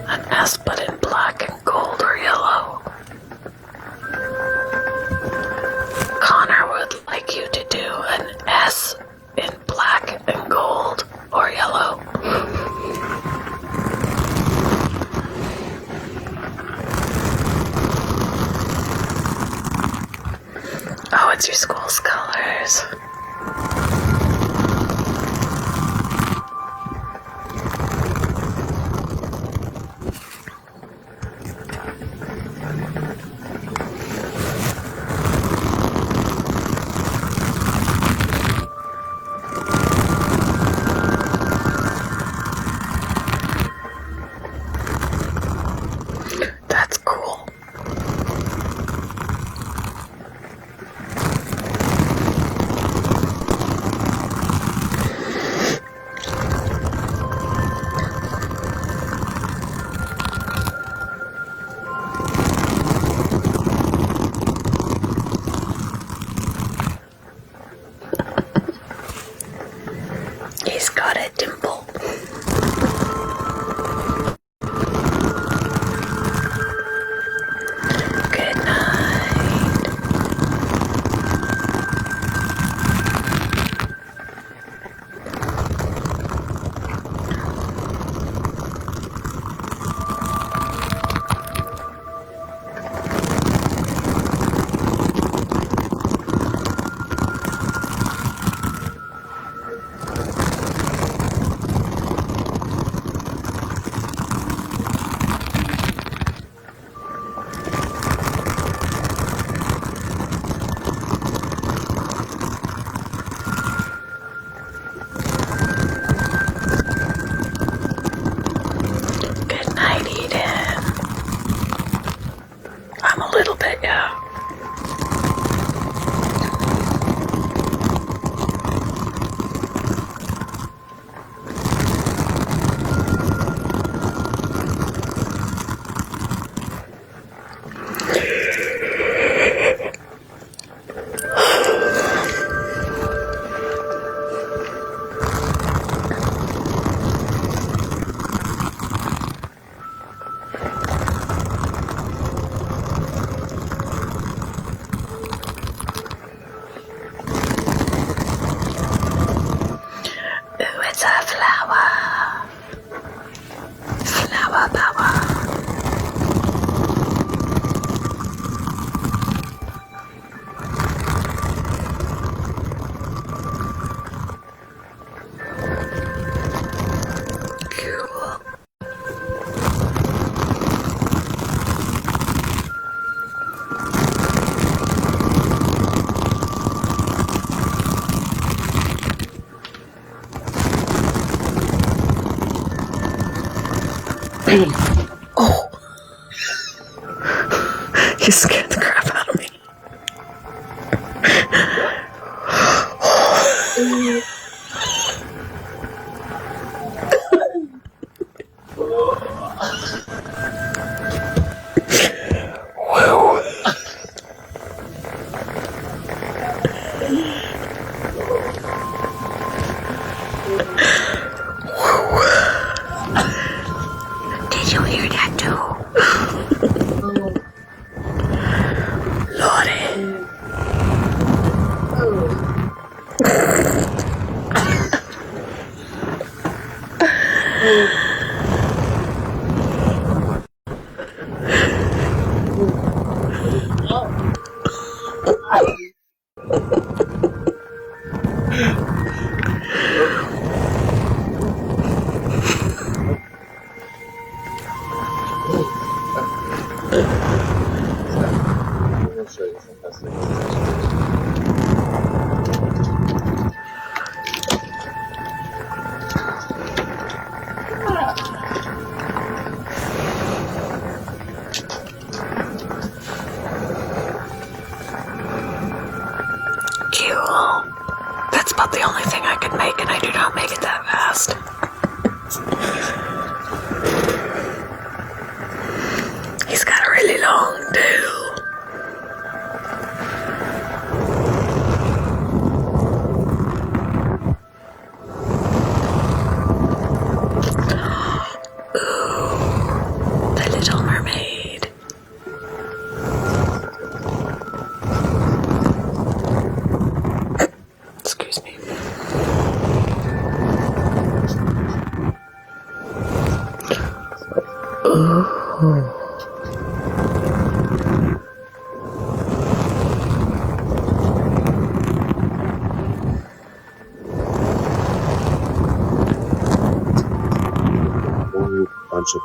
An S, but in black and gold or yellow. Connor would like you to do an S in black and gold or yellow. Oh, it's your school's colors. That's cool. He's got a dimple. Good night. Oh! You scared the crap out of me. Did you hear that too? Lordy. Cool. That's about the only thing I can make, and I do not make it that fast. He's got a really long tail. Ooh, the Little Mermaid. Excuse me. Ooh. Bunch of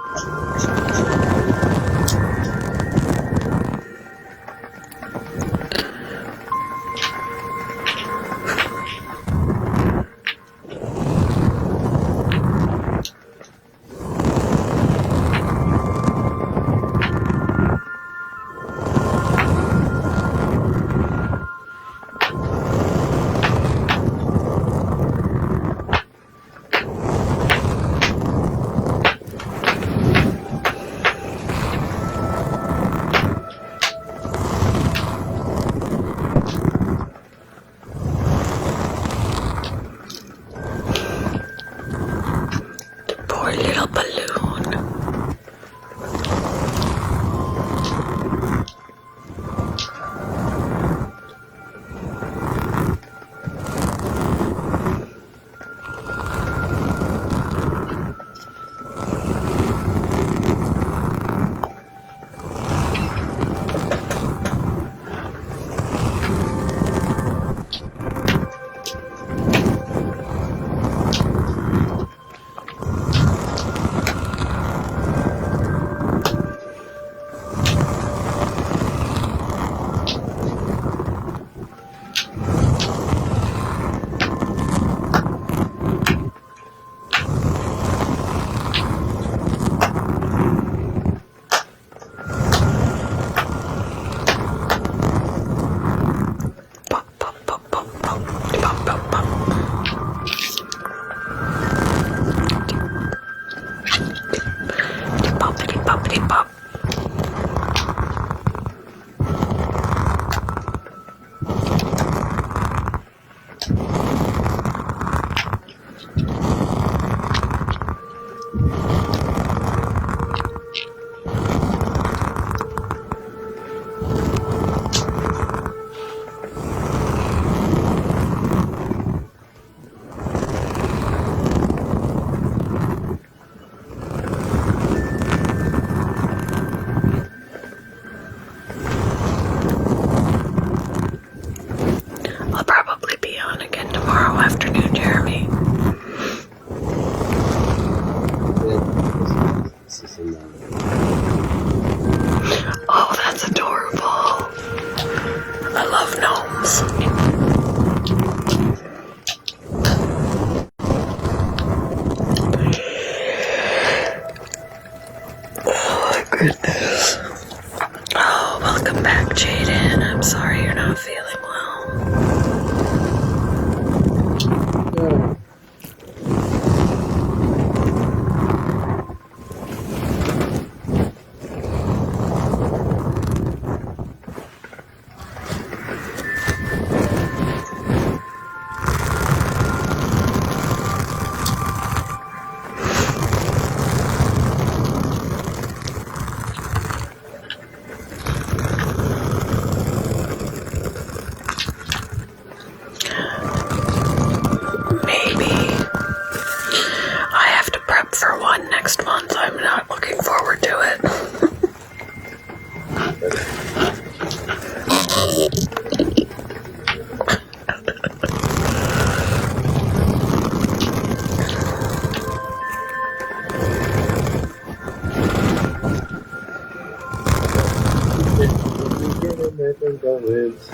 wins.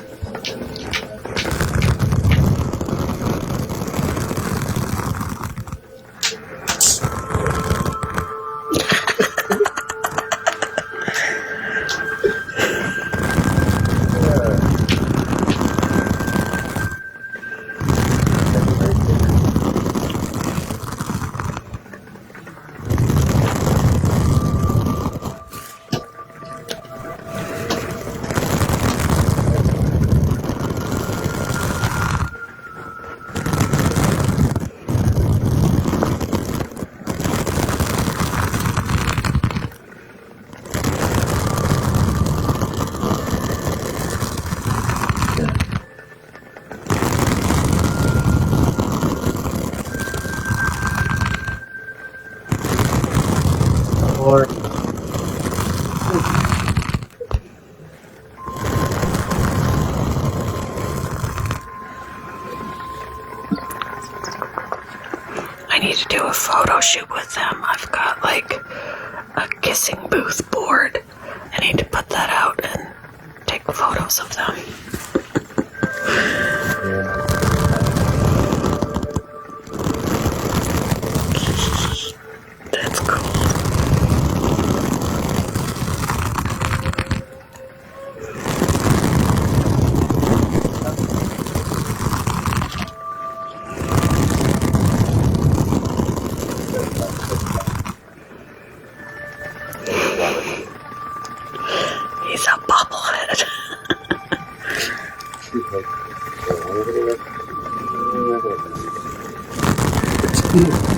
Or I need to do a photo shoot with them. I've got like a kissing booth board. I need to put that out and take photos of them. That's cool. He's a bobblehead. it's